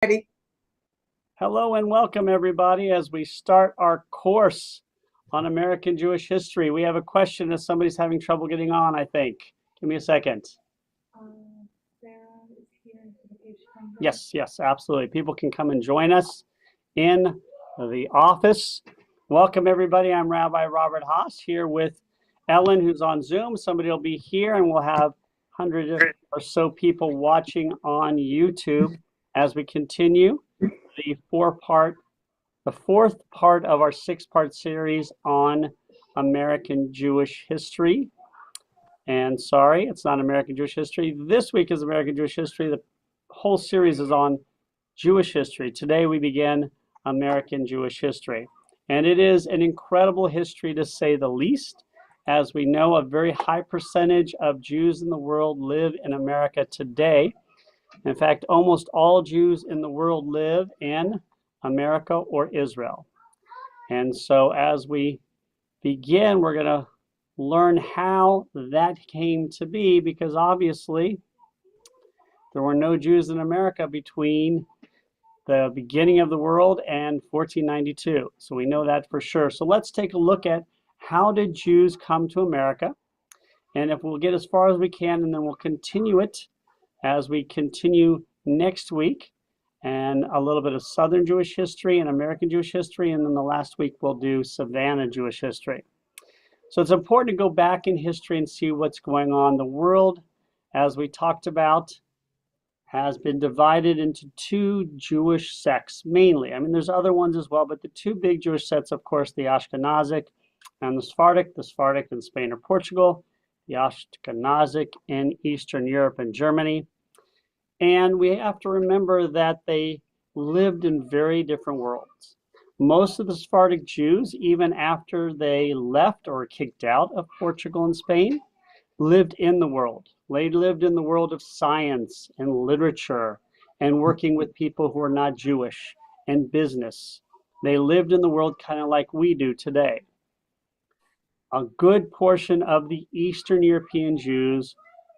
Ready? Hello and welcome, everybody, as we start our course on American Jewish history. We have a question as somebody's having trouble getting on, I think. Give me a second. Sarah is here. If she comes in. Yes, absolutely. People can come and join us in the office. Welcome, everybody. I'm Rabbi Robert Haas here with Ellen, who's on Zoom. Somebody will be here, and we'll have hundreds or so people watching on YouTube as we continue the fourth part of our six-part series on American Jewish history. And sorry, it's not American Jewish history. This week is American Jewish history. The whole series is on Jewish history. Today we begin American Jewish history. And it is an incredible history, to say the least. As we know, a very high percentage of Jews in the world live in America today. In fact, almost all Jews in the world live in America or Israel. And so as we begin, we're going to learn how that came to be, because obviously there were no Jews in America between the beginning of the world and 1492. So we know that for sure. So let's take a look at how did Jews come to America. And if we'll get as far as we can, and then we'll continue it as we continue next week, and a little bit of Southern Jewish history and American Jewish history, and then the last week we'll do Savannah Jewish history. So it's important to go back in history and see what's going on. The world, as we talked about, has been divided into two Jewish sects, mainly. I mean, there's other ones as well, but the two big Jewish sets, of course, the Ashkenazic and the Sephardic in Spain or Portugal, the Ashkenazic in Eastern Europe and Germany. And we have to remember that they lived in very different worlds. Most of the Sephardic Jews, even after they left or were kicked out of Portugal and Spain, lived in the world. They lived in the world of science and literature and working with people who are not Jewish and business. They lived in the world kind of like we do today. A good portion of the Eastern European Jews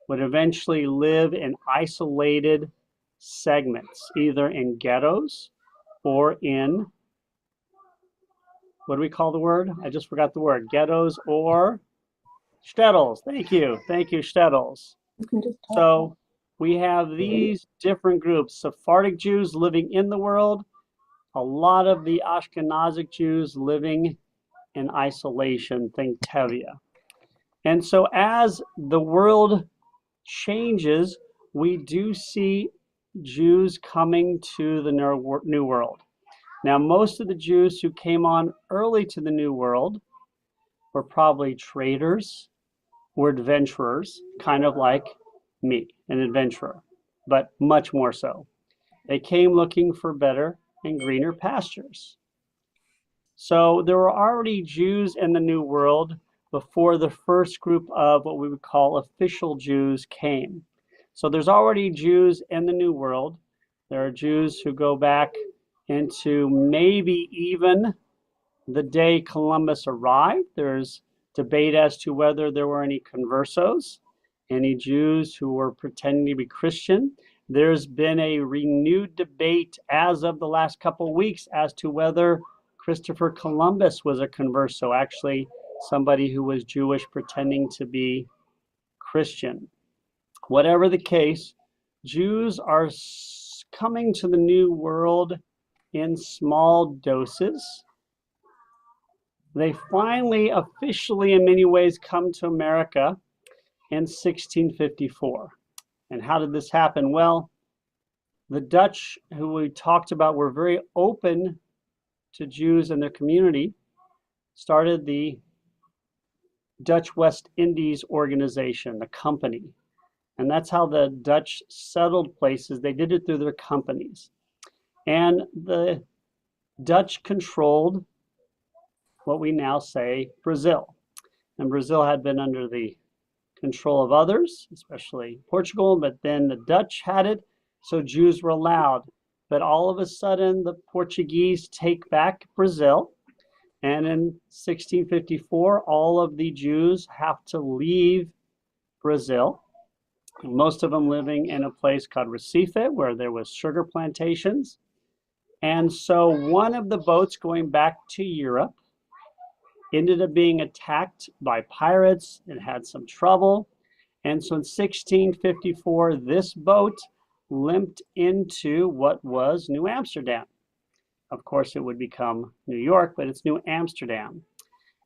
would eventually live in isolated segments, either in ghettos or in, what do we call the word? I just forgot the word. Ghettos or shtetls. Thank you, shtetls. So we have these different groups. Sephardic Jews living in the world, a lot of the Ashkenazic Jews living in isolation, think Tevye. And so as the world changes, we do see Jews coming to the New World. Now, most of the Jews who came on early to the New World were probably traders or adventurers, kind of like me, an adventurer, but much more so. They came looking for better and greener pastures. So there were already Jews in the New World before the first group of what we would call official Jews came. So there's already Jews in the New World. There are Jews who go back into maybe even the day Columbus arrived. There's debate as to whether there were any conversos, any Jews who were pretending to be Christian. There's been a renewed debate as of the last couple of weeks as to whether Christopher Columbus was a converso, actually somebody who was Jewish pretending to be Christian. Whatever the case, Jews are coming to the New World in small doses. They finally officially, in many ways, come to America in 1654. And how did this happen? Well, the Dutch, who we talked about, were very open to Jews in their community, started the Dutch West Indies organization, the company. And that's how the Dutch settled places. They did it through their companies. And the Dutch controlled what we now say Brazil. And Brazil had been under the control of others, especially Portugal, but then the Dutch had it, so Jews were allowed. But all of a sudden, the Portuguese take back Brazil, and in 1654, all of the Jews have to leave Brazil. most of them living in a place called Recife, where there was sugar plantations. And so one of the boats going back to Europe ended up being attacked by pirates and had some trouble. And so in 1654, this boat limped into what was New Amsterdam. Of course, it would become New York, but it's New Amsterdam.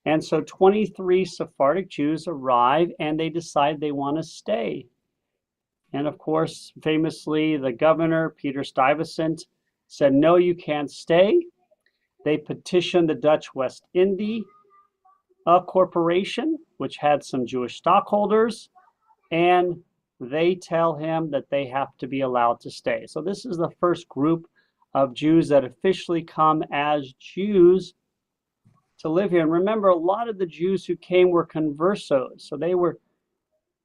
And so 23 Sephardic Jews arrive and they decide they want to stay. And of course, famously, the governor, Peter Stuyvesant, said, no, you can't stay. They petitioned the Dutch West India Corporation, which had some Jewish stockholders, and they tell him that they have to be allowed to stay. So this is the first group of Jews that officially come as Jews to live here. And remember, a lot of the Jews who came were conversos. So they were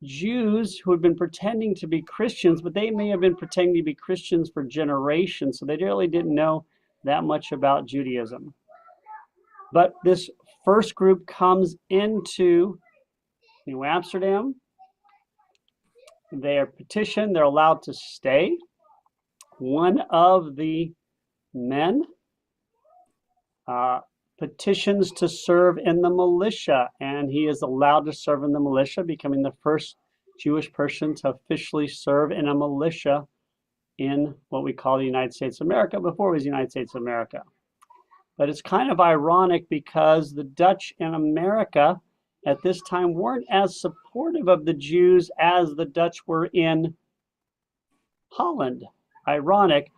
Jews who had been pretending to be Christians, but they may have been pretending to be Christians for generations. So they really didn't know that much about Judaism. But this first group comes into New Amsterdam. They are petitioned, they're allowed to stay. One of the men petitions to serve in the militia, and he is allowed to serve in the militia, becoming the first Jewish person to officially serve in a militia in what we call the United States of America. Before it was the United States of America. But it's kind of ironic because the Dutch in America at this time weren't as supportive of the Jews as the Dutch were in Holland. Ironic.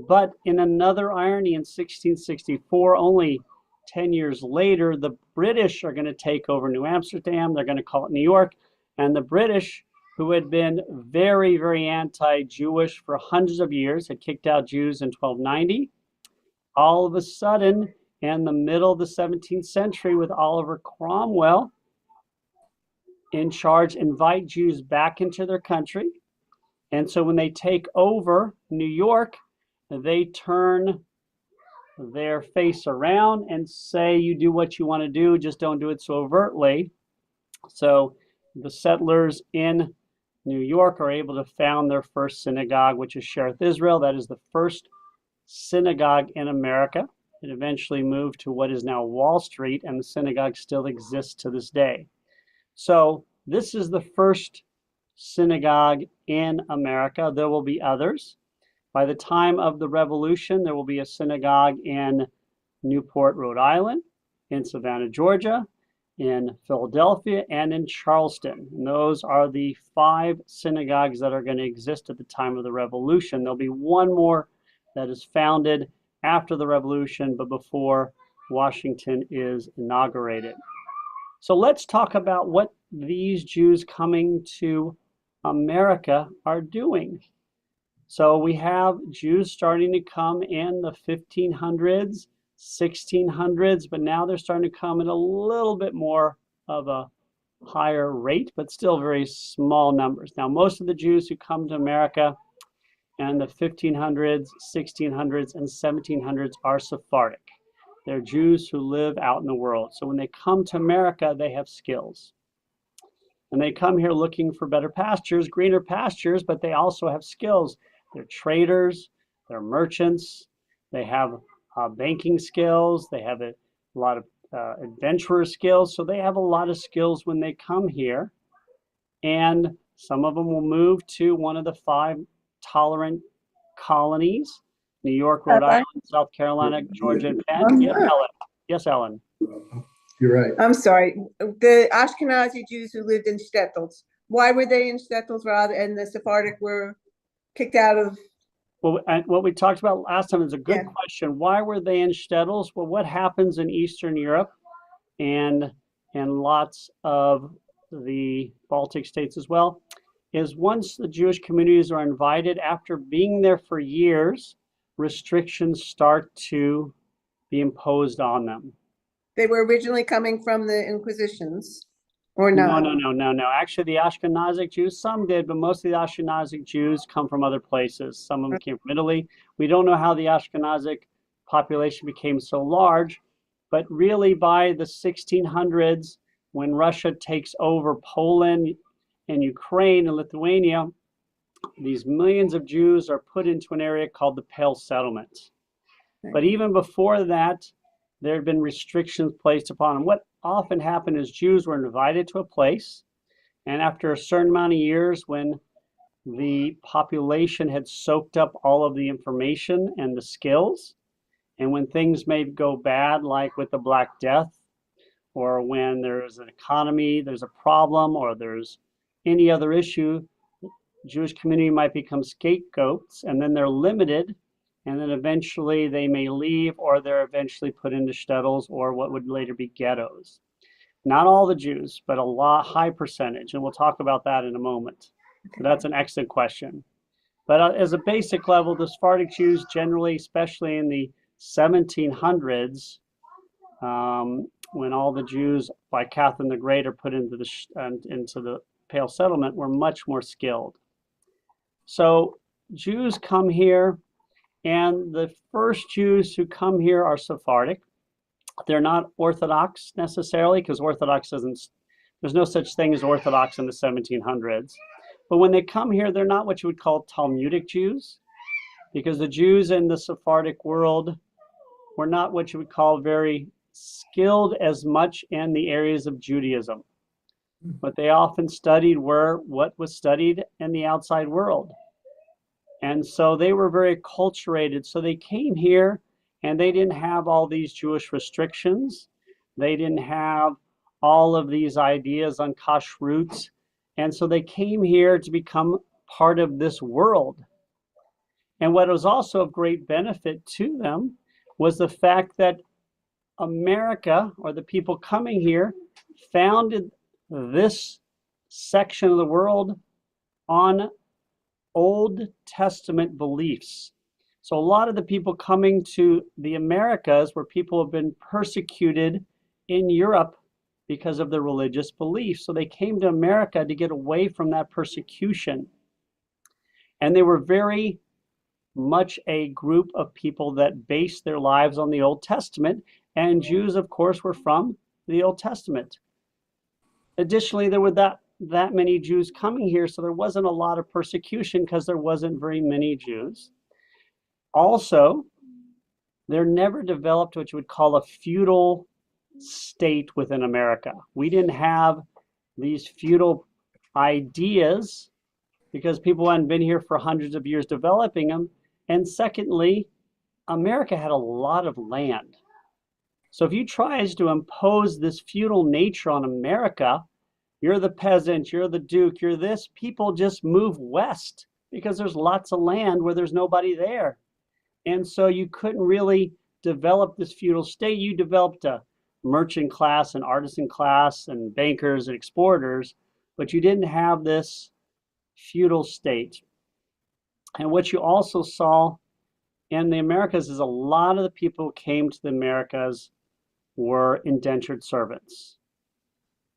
But in another irony, in 1664, only 10 years later, the British are going to take over New Amsterdam. They're going to call it New York. And the British, who had been very, very anti-Jewish for hundreds of years, had kicked out Jews in 1290. All of a sudden, in the middle of the 17th century, with Oliver Cromwell in charge, invite Jews back into their country. And so when they take over New York, they turn their face around and say, you do what you want to do, just don't do it so overtly. So the settlers in New York are able to found their first synagogue, which is Shereth Israel. That is the first synagogue in America. It eventually moved to what is now Wall Street, and the synagogue still exists to this day. So this is the first synagogue in America. There will be others. By the time of the Revolution, there will be a synagogue in Newport, Rhode Island, in Savannah, Georgia, in Philadelphia, and in Charleston. And those are the 5 synagogues that are going to exist at the time of the Revolution. There'll be one more that is founded after the Revolution, but before Washington is inaugurated. So let's talk about what these Jews coming to America are doing. So we have Jews starting to come in the 1500s, 1600s, but now they're starting to come at a little bit more of a higher rate, but still very small numbers. Now, most of the Jews who come to America in the 1500s, 1600s, and 1700s are Sephardic. They're Jews who live out in the world. So when they come to America, they have skills. And they come here looking for better pastures, greener pastures, but they also have skills. They're traders, they're merchants, they have banking skills, they have a lot of adventurer skills. So they have a lot of skills when they come here. And some of them will move to one of the 5 tolerant colonies: New York, Rhode Island, South Carolina, Georgia, and Penn. Yes, Ellen. Yes, Ellen. You're right. I'm sorry. The Ashkenazi Jews who lived in shtetls, why were they in shtetls rather, and the Sephardic were kicked out of? Well, and what we talked about last time is a good question. Why were they in shtetls? Well, what happens in Eastern Europe and lots of the Baltic states as well is once the Jewish communities are invited, after being there for years, restrictions start to be imposed on them. They were originally coming from the Inquisitions, or not? No. Actually, the Ashkenazic Jews, some did, but most of the Ashkenazic Jews come from other places. Some of them came from Italy. We don't know how the Ashkenazic population became so large, but really by the 1600s, when Russia takes over Poland in Ukraine and Lithuania, these millions of Jews are put into an area called the Pale Settlement. But even before that, there had been restrictions placed upon them. What often happened is Jews were invited to a place, and after a certain amount of years, when the population had soaked up all of the information and the skills, and when things may go bad, like with the Black Death, or when there's an economy, there's a problem, or there's any other issue, Jewish community might become scapegoats, and then they're limited, and then eventually they may leave, or they're eventually put into shtetls, or what would later be ghettos. Not all the Jews, but a high percentage, and we'll talk about that in a moment. So that's an excellent question. But as a basic level, the Sephardic Jews generally, especially in the 1700s, when all the Jews by Catherine the Great are put into the Pale Settlement, were much more skilled. So Jews come here, and the first Jews who come here are Sephardic. They're not Orthodox necessarily, because Orthodox there's no such thing as Orthodox in the 1700s. But when they come here, they're not what you would call Talmudic Jews, because the Jews in the Sephardic world were not what you would call very skilled as much in the areas of Judaism. What they often studied were what was studied in the outside world. And so they were very acculturated. So they came here, and they didn't have all these Jewish restrictions. They didn't have all of these ideas on kashrut. And so they came here to become part of this world. And what was also of great benefit to them was the fact that America, or the people coming here, founded this section of the world on Old Testament beliefs. So a lot of the people coming to the Americas were people who have been persecuted in Europe because of their religious beliefs. So they came to America to get away from that persecution. And they were very much a group of people that based their lives on the Old Testament. And Jews, of course, were from the Old Testament. Additionally, there were that many Jews coming here, so there wasn't a lot of persecution because there wasn't very many Jews. Also, there never developed what you would call a feudal state within America. We didn't have these feudal ideas because people hadn't been here for hundreds of years developing them. And secondly, America had a lot of land. So if you try to impose this feudal nature on America, you're the peasant, you're the duke, you're this, people just move west because there's lots of land where there's nobody there. And so you couldn't really develop this feudal state. You developed a merchant class and artisan class and bankers and exporters, but you didn't have this feudal state. And what you also saw in the Americas is a lot of the people who came to the Americas were indentured servants.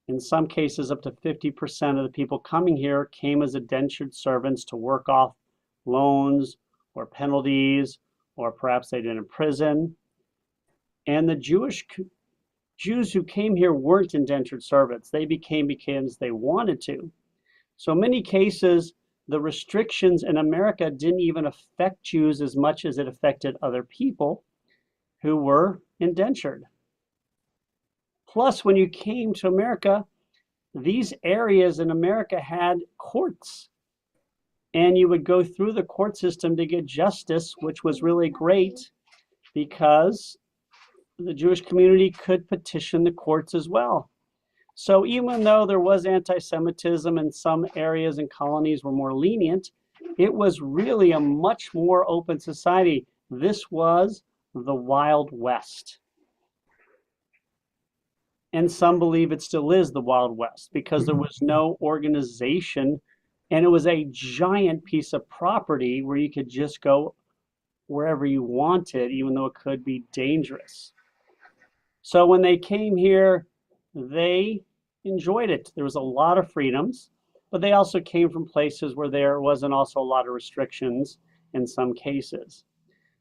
In some cases, up to 50% of the people coming here came as indentured servants to work off loans or penalties, or perhaps they'd been in prison. And the Jews who came here weren't indentured servants. They became because they wanted to. So in many cases, the restrictions in America didn't even affect Jews as much as it affected other people who were indentured. Plus, when you came to America, these areas in America had courts. And you would go through the court system to get justice, which was really great because the Jewish community could petition the courts as well. So even though there was anti-Semitism and some areas and colonies were more lenient, it was really a much more open society. This was the Wild West. And some believe it still is the Wild West because there was no organization, and it was a giant piece of property where you could just go wherever you wanted, even though it could be dangerous. So when they came here, they enjoyed it. There was a lot of freedoms, but they also came from places where there wasn't also a lot of restrictions in some cases.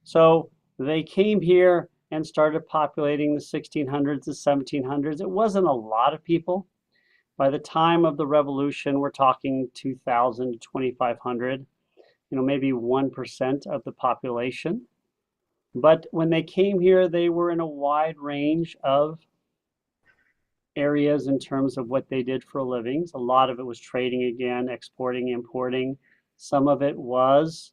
So they came here and started populating the 1600s, the 1700s. It wasn't a lot of people, By the time of the revolution, we're talking 2,000 to 2,500, maybe 1% of the population. But when they came here, they were in a wide range of areas in terms of what they did for a living. A lot of it was trading again, exporting, importing. Some of it was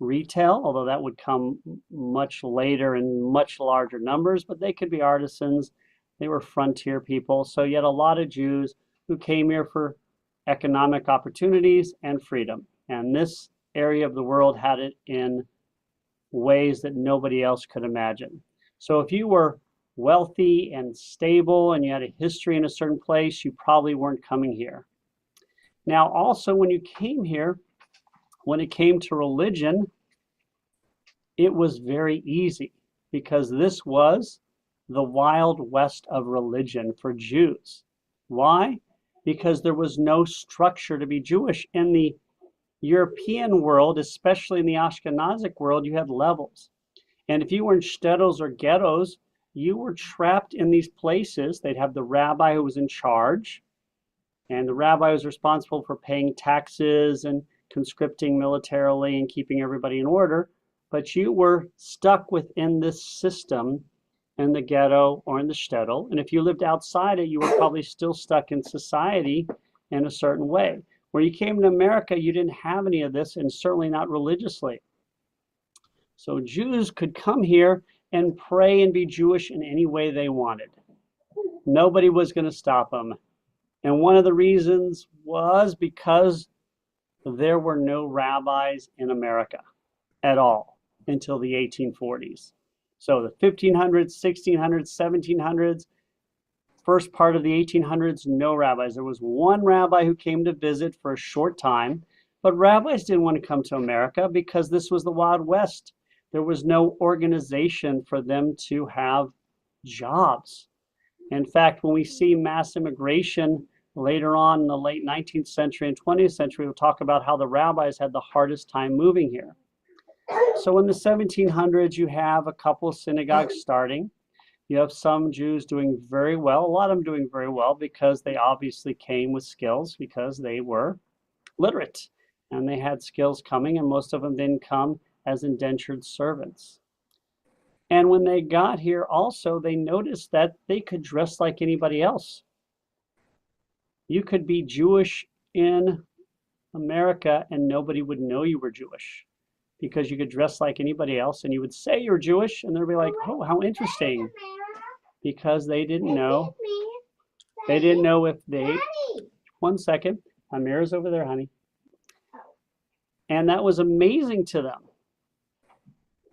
retail, although that would come much later in much larger numbers, but they could be artisans. They were frontier people. So you had a lot of Jews who came here for economic opportunities and freedom. And this area of the world had it in ways that nobody else could imagine. So if you were wealthy and stable and you had a history in a certain place, you probably weren't coming here. Now, also when you came here, when it came to religion, it was very easy because this was the Wild West of religion for Jews. Why? Because there was no structure to be Jewish. In the European world, especially in the Ashkenazic world, you had levels. And if you were in shtetls or ghettos, you were trapped in these places. They'd have the rabbi who was in charge, and the rabbi was responsible for paying taxes and conscripting militarily and keeping everybody in order. But you were stuck within this system in the ghetto or in the shtetl. And if you lived outside it, you were probably still stuck in society in a certain way. Where you came to America, you didn't have any of this, and certainly not religiously. So Jews could come here and pray and be Jewish in any way they wanted. Nobody was going to stop them. And one of the reasons was because there were no rabbis in America at all until the 1840s. So the 1500s, 1600s, 1700s, first part of the 1800s, no rabbis. There was one rabbi who came to visit for a short time, but rabbis didn't want to come to America because this was the Wild West. There was no organization for them to have jobs. In fact, when we see mass immigration later on in the late 19th century and 20th century, we'll talk about how the rabbis had the hardest time moving here. So in the 1700s, you have a couple of synagogues starting. You have some Jews doing very well, a lot of them doing very well because they obviously came with skills because they were literate and they had skills coming, and most of them didn't come as indentured servants. And when they got here also, they noticed that they could dress like anybody else. You could be Jewish in America and nobody would know you were Jewish because you could dress like anybody else and you would say you're Jewish and they'd be like, oh, how interesting. Because they didn't know. They didn't know if they, one second, Amira's over there, honey. And that was amazing to them.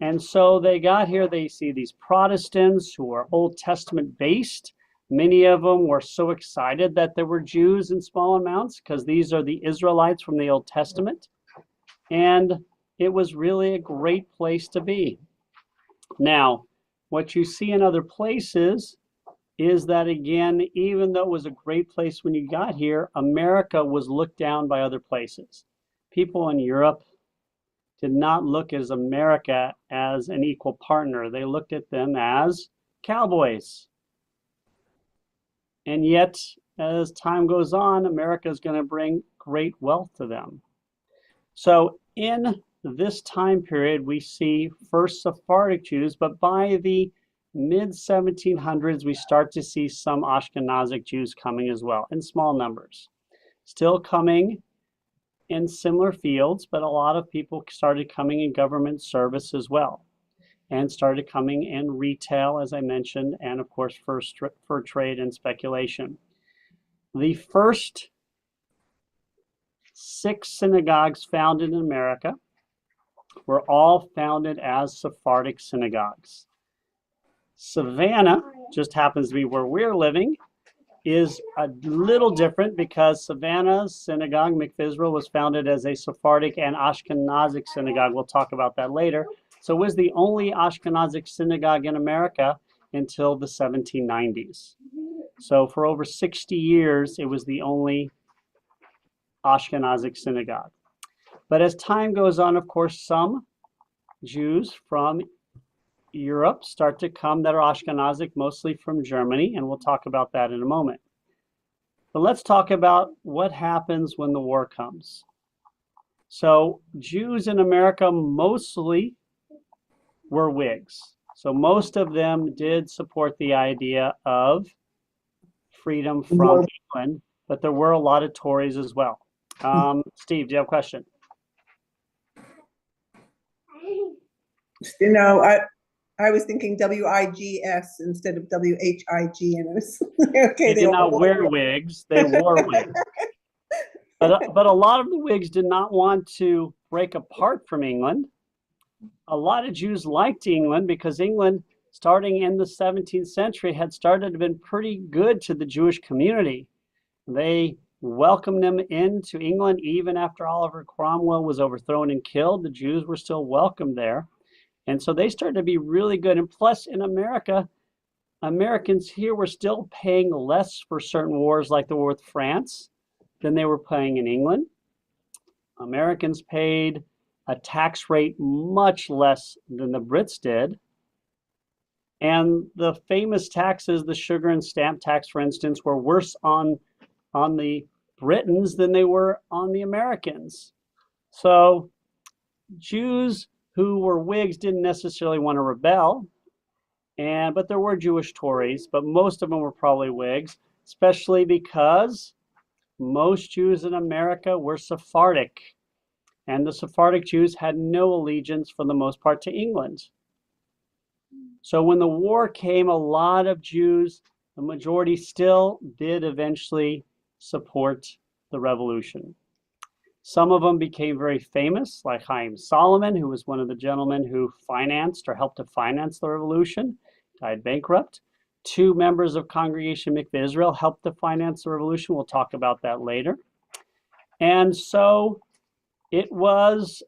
And so they got here, they see these Protestants who are Old Testament based. Many of them were so excited that there were Jews in small amounts because these are the Israelites from the Old Testament. And it was really a great place to be. Now, what you see in other places is that, again, even though it was a great place when you got here, America was looked down by other places. People in Europe did not look at America as an equal partner. They looked at them as cowboys. And yet, as time goes on, America is going to bring great wealth to them. So in this time period, we see first Sephardic Jews, but by the mid-1700s, we start to see some Ashkenazic Jews coming as well, in small numbers. Still coming in similar fields, but a lot of people started coming in government service as well, and started coming in retail, as I mentioned, and of course for trade and speculation. The first 6 synagogues founded in America were all founded as Sephardic synagogues. Savannah, just happens to be where we're living, is a little different because Savannah's synagogue, Mikveh Israel, was founded as a Sephardic and Ashkenazic synagogue. We'll talk about that later. So it was the only Ashkenazic synagogue in America until the 1790s. So for over 60 years, it was the only Ashkenazic synagogue. But as time goes on, of course, some Jews from Europe start to come that are Ashkenazic, mostly from Germany, and we'll talk about that in a moment. But let's talk about what happens when the war comes. So Jews in America mostly were Whigs. So most of them did support the idea of freedom from England, but there were a lot of Tories as well. Steve, do you have a question? You know, I was thinking WIGS instead of WHIG, and it was okay. They did not wear wigs, they wore wigs. But a lot of the Whigs did not want to break apart from England. A lot of Jews liked England because England, starting in the 17th century, had started to been pretty good to the Jewish community. They welcomed them into England even after Oliver Cromwell was overthrown and killed. The Jews were still welcome there. And so they started to be really good. And plus, in America, Americans here were still paying less for certain wars like the war with France than they were paying in England. Americans paid a tax rate much less than the Brits did. And the famous taxes, the sugar and stamp tax, for instance, were worse on the Britons than they were on the Americans. So Jews who were Whigs didn't necessarily want to rebel, but there were Jewish Tories, but most of them were probably Whigs, especially because most Jews in America were Sephardic, and the Sephardic Jews had no allegiance for the most part to England. So when the war came, a lot of Jews, the majority still did eventually support the revolution. Some of them became very famous, like Chaim Solomon, who was one of the gentlemen who financed or helped to finance the revolution, died bankrupt. 2 members of Congregation Mikveh Israel helped to finance the revolution. We'll talk about that later. And so it was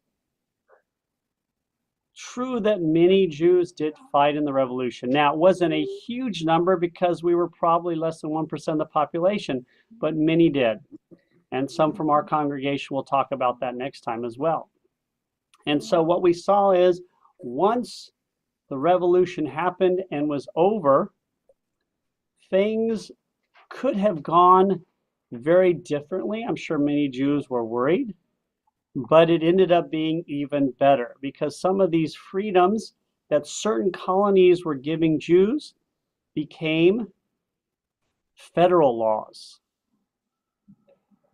true that many Jews did fight in the revolution. Now, it wasn't a huge number because we were probably less than 1% of the population, but many did. And some from our congregation will talk about that next time as well. And so what we saw is once the revolution happened and was over, things could have gone very differently. I'm sure many Jews were worried, but it ended up being even better because some of these freedoms that certain colonies were giving Jews became federal laws.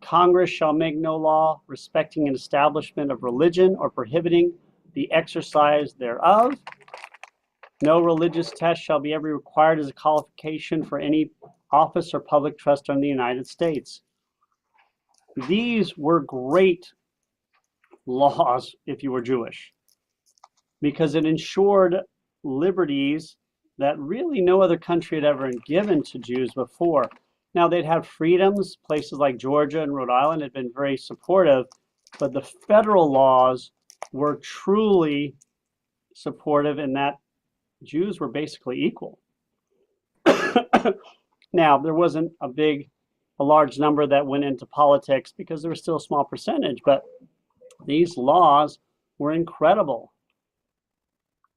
Congress shall make no law respecting an establishment of religion or prohibiting the exercise thereof. No religious test shall be ever required as a qualification for any office or public trust in the United States. These were great laws if you were Jewish, because it ensured liberties that really no other country had ever given to Jews before. Now, they'd have freedoms. Places like Georgia and Rhode Island had been very supportive, but the federal laws were truly supportive in that Jews were basically equal. Now, there wasn't a large number that went into politics because there was still a small percentage, but these laws were incredible.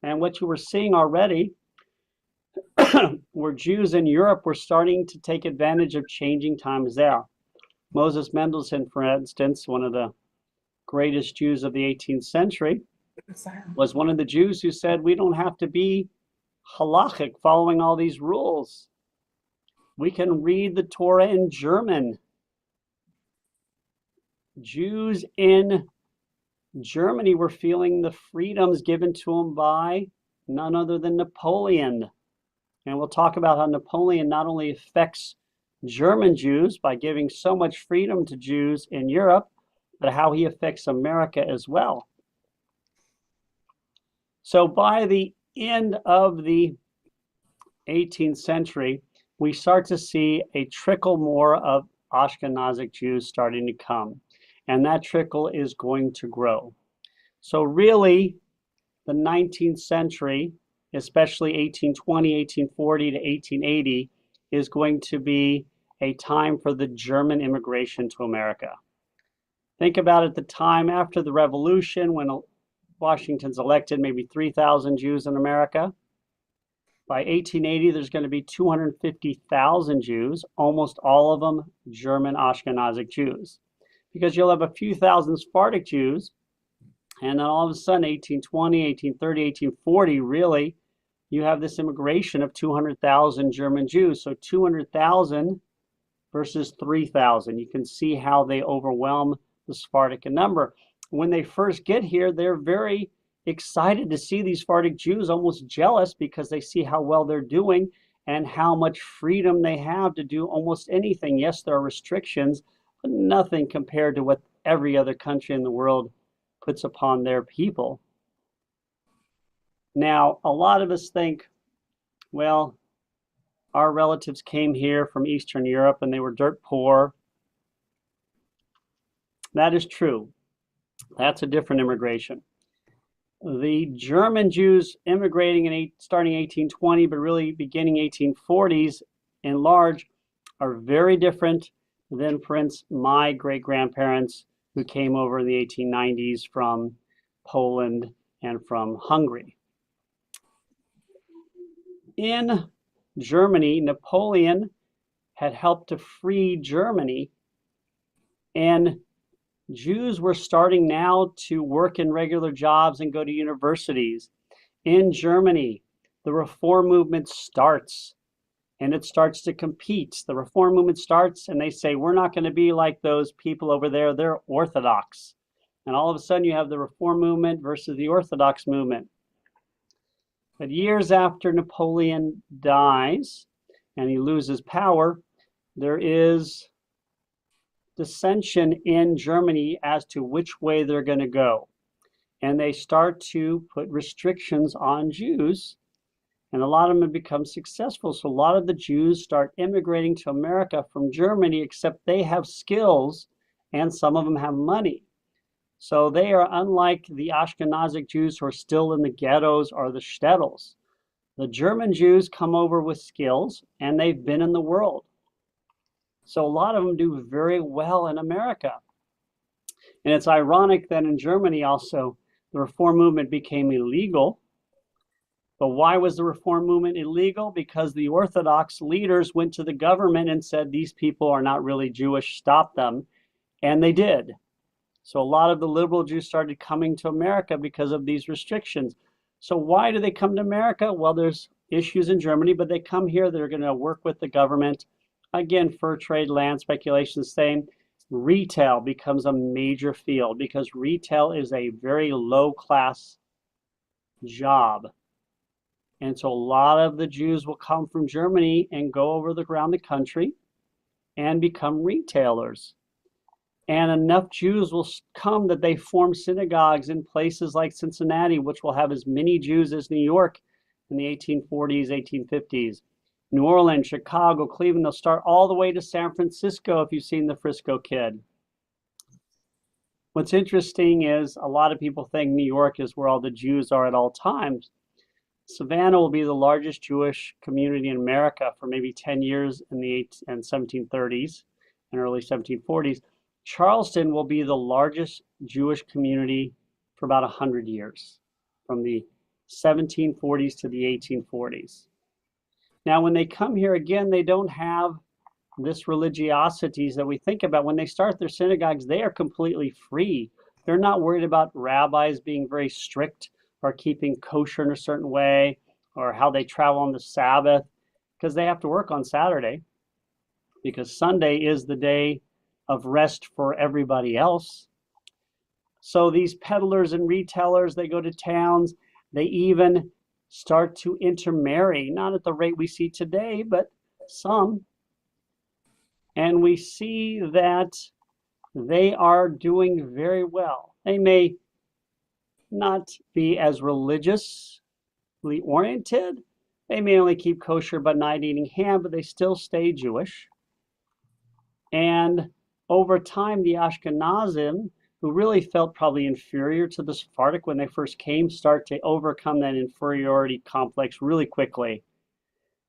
And what you were seeing already were Jews in Europe were starting to take advantage of changing times there. Moses Mendelssohn, for instance, one of the greatest Jews of the 18th century, was one of the Jews who said, we don't have to be halachic, following all these rules. We can read the Torah in German. Jews in Germany were feeling the freedoms given to them by none other than Napoleon. And we'll talk about how Napoleon not only affects German Jews by giving so much freedom to Jews in Europe, but how he affects America as well. So by the end of the 18th century, we start to see a trickle more of Ashkenazic Jews starting to come. And that trickle is going to grow. So really, the 19th century, especially 1820, 1840 to 1880, is going to be a time for the German immigration to America. Think about it, the time after the revolution when Washington's elected maybe 3,000 Jews in America. By 1880, there's going to be 250,000 Jews, almost all of them German Ashkenazic Jews, because you'll have a few thousand Sephardic Jews, and then all of a sudden, 1820, 1830, 1840, really, you have this immigration of 200,000 German Jews. So 200,000 versus 3,000. You can see how they overwhelm the Sephardic in number. When they first get here, they're very excited to see these Sephardic Jews, almost jealous because they see how well they're doing and how much freedom they have to do almost anything. Yes, there are restrictions, but nothing compared to what every other country in the world puts upon their people. Now, a lot of us think, well, our relatives came here from Eastern Europe and they were dirt poor. That is true. That's a different immigration. The German Jews immigrating starting 1820, but really beginning 1840s in large, are very different than, for instance, my great-grandparents who came over in the 1890s from Poland and from Hungary. In Germany, Napoleon had helped to free Germany, and Jews were starting now to work in regular jobs and go to universities. In Germany, the Reform movement starts, and it starts to compete. The Reform movement starts, and they say, we're not going to be like those people over there. They're Orthodox. And all of a sudden, you have the Reform movement versus the Orthodox movement. But years after Napoleon dies and he loses power, there is dissension in Germany as to which way they're going to go. And they start to put restrictions on Jews, and a lot of them have become successful. So a lot of the Jews start immigrating to America from Germany, except they have skills and some of them have money. So they are unlike the Ashkenazic Jews who are still in the ghettos or the shtetls. The German Jews come over with skills and they've been in the world. So a lot of them do very well in America. And it's ironic that in Germany also, the Reform movement became illegal. But why was the Reform movement illegal? Because the Orthodox leaders went to the government and said, these people are not really Jewish, stop them. And they did. So a lot of the liberal Jews started coming to America because of these restrictions. So why do they come to America? Well, there's issues in Germany, but they come here, they're going to work with the government. Again, fur trade, land speculation, the same. Retail becomes a major field because retail is a very low class job. And so a lot of the Jews will come from Germany and go over around the country and become retailers. And enough Jews will come that they form synagogues in places like Cincinnati, which will have as many Jews as New York in the 1840s, 1850s. New Orleans, Chicago, Cleveland, they'll start all the way to San Francisco if you've seen the Frisco Kid. What's interesting is a lot of people think New York is where all the Jews are at all times. Savannah will be the largest Jewish community in America for maybe 10 years in the 1730s and early 1740s. Charleston will be the largest Jewish community for about 100 years, from the 1740s to the 1840s. Now, when they come here again, they don't have this religiosities that we think about. When they start their synagogues, they are completely free. They're not worried about rabbis being very strict or keeping kosher in a certain way or how they travel on the Sabbath, because they have to work on Saturday, because Sunday is the day of rest for everybody else. So these peddlers and retailers, they go to towns, they even start to intermarry, not at the rate we see today, but some. And we see that they are doing very well. They may not be as religiously oriented. They may only keep kosher but not eating ham, but they still stay Jewish. And over time, the Ashkenazim, who really felt probably inferior to the Sephardic when they first came, start to overcome that inferiority complex really quickly.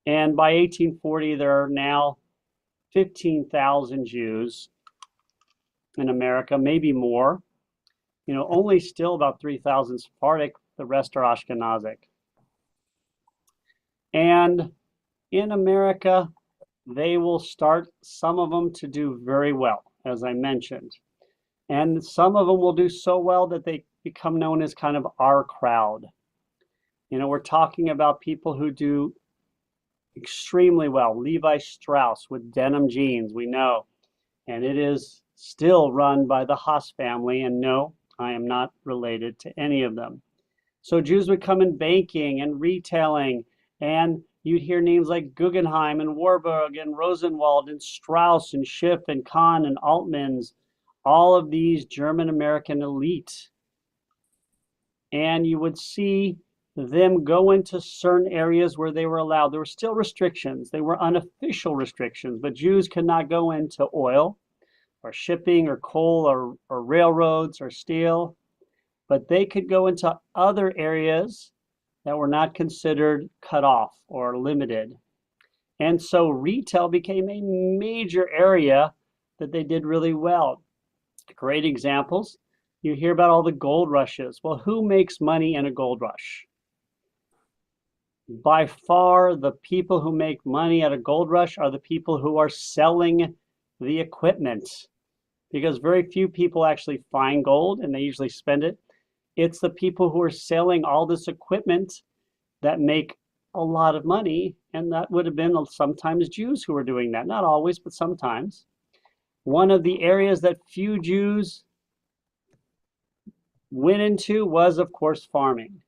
And by 1840, there are now 15,000 Jews in America, maybe more. You know, only still about 3,000 Sephardic, the rest are Ashkenazic. And in America, they will start, some of them, to do very well, as I mentioned. And some of them will do so well that they become known as kind of our crowd. You know, we're talking about people who do extremely well. Levi Strauss with denim jeans, we know. And it is still run by the Haas family. And no, I am not related to any of them. So Jews would come in banking and retailing, and you'd hear names like Guggenheim and Warburg and Rosenwald and Strauss and Schiff and Kahn and Altmans, all of these German-American elite. And you would see them go into certain areas where they were allowed. There were still restrictions. They were unofficial restrictions, but Jews could not go into oil or shipping or coal or railroads or steel, but they could go into other areas that were not considered cut off or limited. And so retail became a major area that they did really well. Great examples. You hear about all the gold rushes. Well, who makes money in a gold rush? By far, the people who make money at a gold rush are the people who are selling the equipment, because very few people actually find gold and they usually spend it. It's the people who are selling all this equipment that make a lot of money, and that would have been sometimes Jews who were doing that. Not always, but sometimes. One of the areas that few Jews went into was, of course, farming.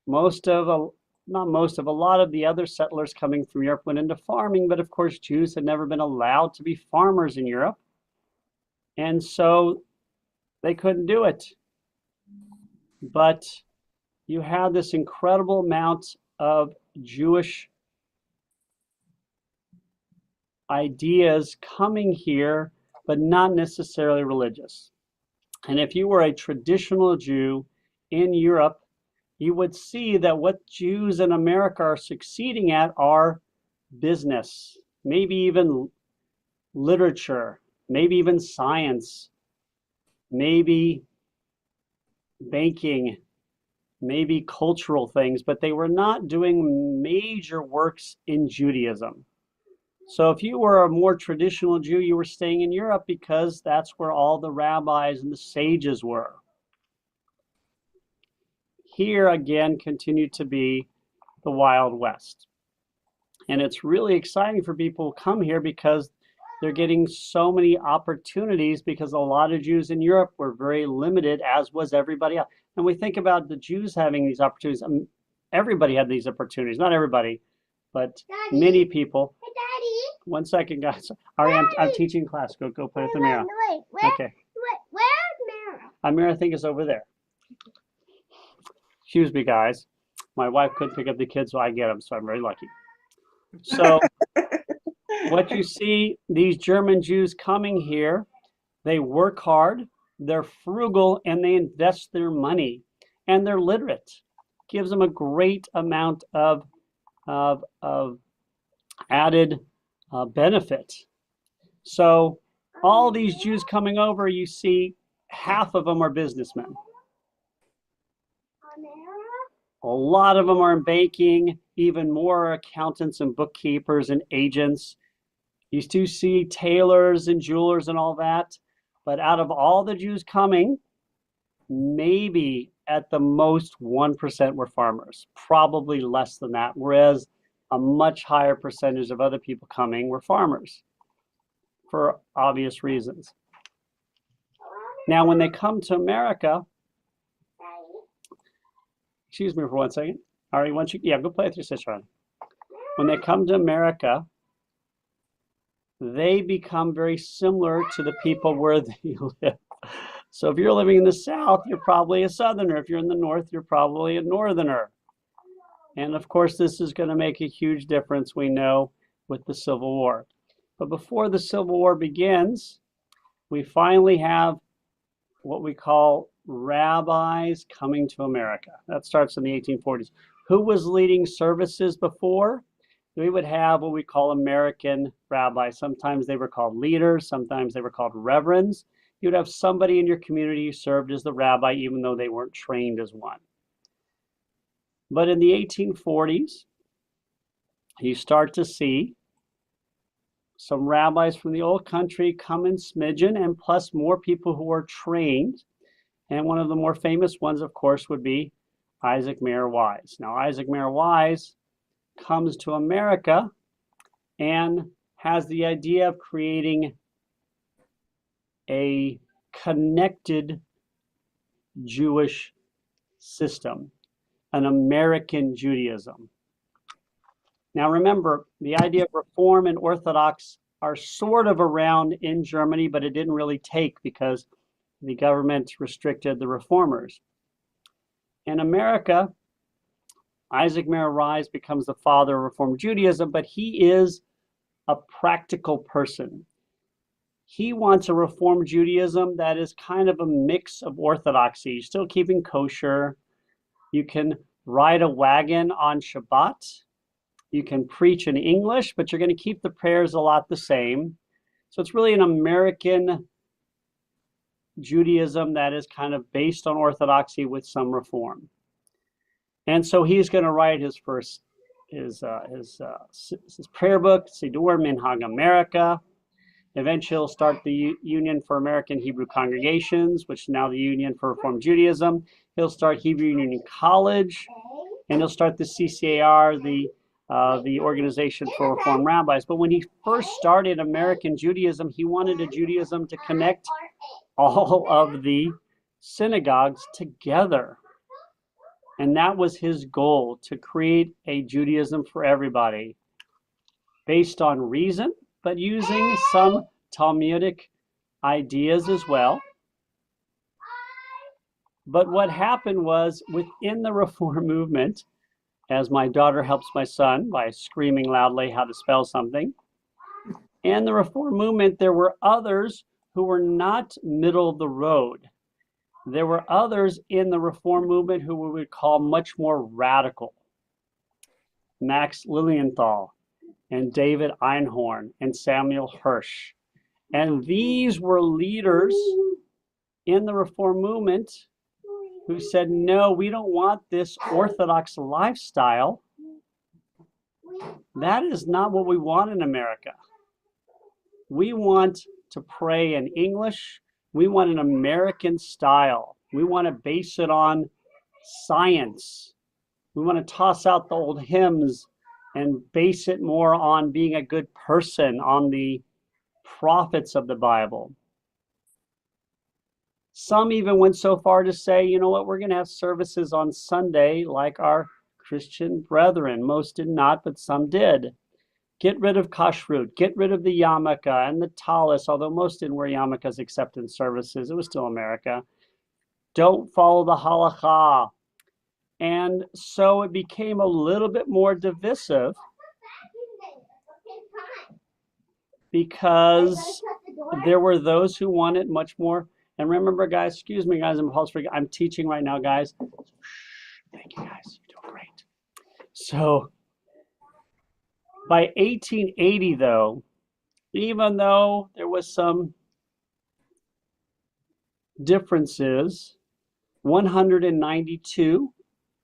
A lot of the other settlers coming from Europe went into farming, but of course Jews had never been allowed to be farmers in Europe, and so they couldn't do it. But you had this incredible amount of Jewish ideas coming here, but not necessarily religious. And if you were a traditional Jew in Europe, you would see that what Jews in America are succeeding at are business, maybe even literature, maybe even science, maybe banking, maybe cultural things, but they were not doing major works in Judaism. So if you were a more traditional Jew, you were staying in Europe because that's where all the rabbis and the sages were. Here again continued to be the Wild West. And it's really exciting for people who come here because they're getting so many opportunities, because a lot of Jews in Europe were very limited, as was everybody else. And we think about the Jews having these opportunities. Everybody had these opportunities. Not everybody, but Daddy. many people. Hey, Daddy. 1 second, guys. Ari, I'm teaching class. Go play with Amira. Wait, where, Okay. where's Mara? Amira, I think, is over there. Excuse me, guys. My wife couldn't pick up the kids, so I get them, so I'm very lucky. So what you see, these German Jews coming here, they work hard, they're frugal, and they invest their money, and they're literate. Gives them a great amount of added benefit. So all these Jews coming over, you see half of them are businessmen. A lot of them are in banking, even more accountants and bookkeepers and agents. You do see tailors and jewelers and all that. But out of all the Jews coming, maybe at the most 1% were farmers, probably less than that, whereas a much higher percentage of other people coming were farmers for obvious reasons. Now, when they come to America, excuse me for 1 second. Ari, go play with your sister. When they come to America, they become very similar to the people where they live. So if you're living in the South, you're probably a Southerner. If you're in the North, you're probably a Northerner. And of course, this is going to make a huge difference, we know, with the Civil War. But before the Civil War begins, we finally have what we call rabbis coming to America. That starts in the 1840s. Who was leading services before? We would have what we call American rabbis. Sometimes they were called leaders, sometimes they were called reverends. You'd have somebody in your community who served as the rabbi, even though they weren't trained as one. But in the 1840s, you start to see some rabbis from the old country come in smidgen, and plus more people who are trained. And one of the more famous ones, of course, would be Isaac Mayer Wise. Now, Isaac Mayer Wise comes to America and has the idea of creating a connected Jewish system, an American Judaism. Now remember, the idea of Reform and Orthodox are sort of around in Germany, but it didn't really take because the government restricted the Reformers. In America, Isaac Mayer Wise becomes the father of Reform Judaism, but he is a practical person. He wants a Reform Judaism that is kind of a mix of orthodoxy, still keeping kosher. You can ride a wagon on Shabbat. You can preach in English, but you're going to keep the prayers a lot the same. So it's really an American Judaism that is kind of based on orthodoxy with some reform. And so he's going to write his first, his prayer book, Siddur Minhag America. Eventually he'll start the Union for American Hebrew Congregations, which is now the Union for Reform Judaism. He'll start Hebrew Union College, and he'll start the CCAR, the Organization for Reform Rabbis. But when he first started American Judaism, he wanted a Judaism to connect all of the synagogues together. And that was his goal, to create a Judaism for everybody, based on reason, but using some Talmudic ideas as well. But what happened was, within the Reform movement, as my daughter helps my son by screaming loudly how to spell something, in the Reform movement, there were others who were not middle of the road. There were others in the Reform movement who we would call much more radical. Max Lilienthal and David Einhorn and Samuel Hirsch. And these were leaders in the Reform movement who said, no, we don't want this Orthodox lifestyle. That is not what we want in America. We want to pray in English. We want an American style. We want to base it on science. We want to toss out the old hymns and base it more on being a good person, on the prophets of the Bible. Some even went so far to say, you know what, we're going to have services on Sunday like our Christian brethren. Most did not, but some did. Get rid of kashrut, get rid of the yarmulke and the talis, although most didn't wear yarmulkes except in services. It was still America. Don't follow the halakha. And so it became a little bit more divisive because there were those who wanted much more. And remember, guys, excuse me, guys, I'm teaching right now, guys. Thank you, guys. You're doing great. So by 1880, though, even though there was some differences, 192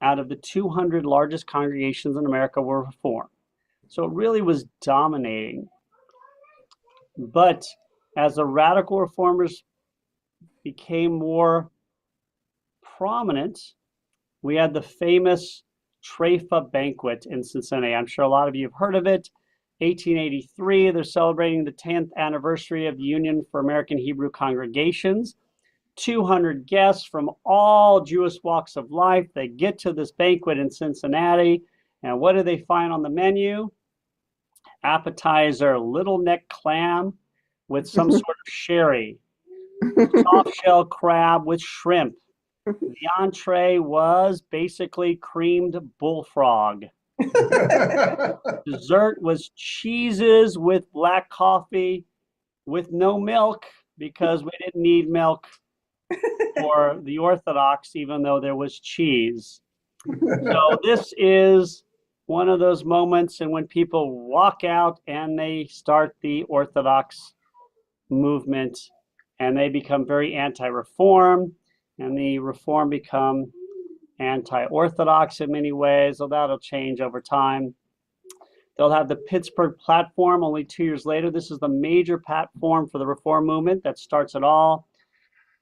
out of the 200 largest congregations in America were Reformed. So it really was dominating. But as the radical reformers became more prominent, we had the famous Treifa banquet in Cincinnati. I'm sure a lot of you have heard of it. 1883, they're celebrating the 10th anniversary of the Union for American Hebrew Congregations. 200 guests from all Jewish walks of life. They get to this banquet in Cincinnati, and what do they find on the menu? Appetizer, little neck clam with some sort of sherry. Soft shell crab with shrimp. The entree was basically creamed bullfrog. Dessert was cheeses with black coffee with no milk, because we didn't need milk for the Orthodox, even though there was cheese. So this is one of those moments, and when people walk out and they start the Orthodox movement, and they become very anti-reform, and the reform become anti-Orthodox in many ways, so that'll change over time. They'll have the Pittsburgh Platform only 2 years later. This is the major platform for the Reform movement that starts it all.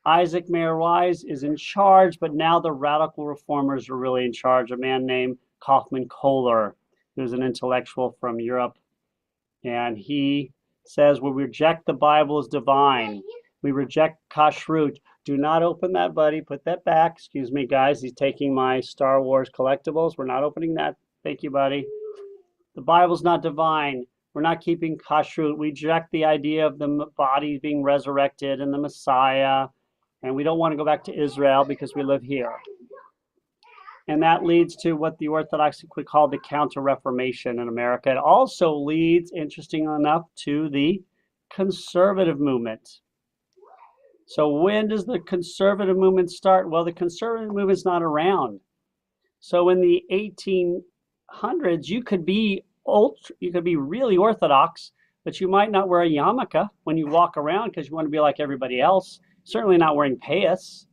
Isaac Mayer Wise is in charge, but now the radical reformers are really in charge. A man named Kaufman Kohler, who's an intellectual from Europe. And he says, we reject the Bible as divine. We reject kashrut. Do not open that, buddy. Put that back. Excuse me, guys. He's taking my Star Wars collectibles. We're not opening that. Thank you, buddy. The Bible's not divine. We're not keeping kashrut. We reject the idea of the body being resurrected and the Messiah. And we don't want to go back to Israel because we live here. And that leads to what the Orthodox would call the Counter-Reformation in America. It also leads, interestingly enough, to the conservative movement. So when does the conservative movement start? Well, the conservative movement's not around. So in the 1800s, you could be really Orthodox, but you might not wear a yarmulke when you walk around because you want to be like everybody else. Certainly not wearing payas.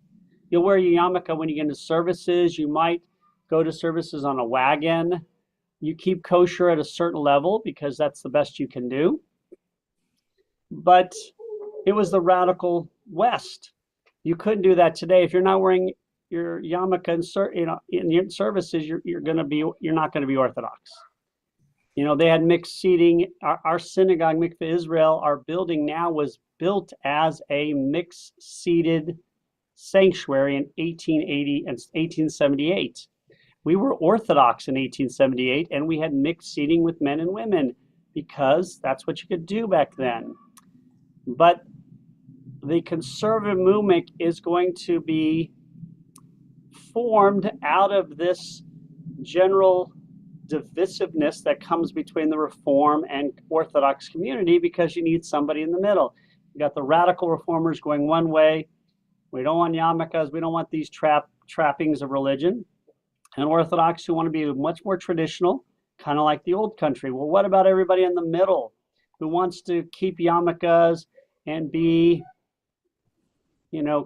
You'll wear your yarmulke when you get into services. You might go to services on a wagon. You keep kosher at a certain level because that's the best you can do. But it was the radical West. You couldn't do that today. If you're not wearing your yarmulke in your services, you're not going to be Orthodox. They had mixed seating. Our synagogue, Mikveh Israel, our building now was built as a mixed seated sanctuary in 1880 and 1878. We were Orthodox in 1878, and we had mixed seating with men and women because that's what you could do back then. But the conservative movement is going to be formed out of this general divisiveness that comes between the Reform and Orthodox community because you need somebody in the middle. You got the radical reformers going one way. We don't want yarmulkes. We don't want these trappings of religion. And Orthodox who want to be much more traditional, kind of like the old country. Well, what about everybody in the middle who wants to keep yarmulkes and be,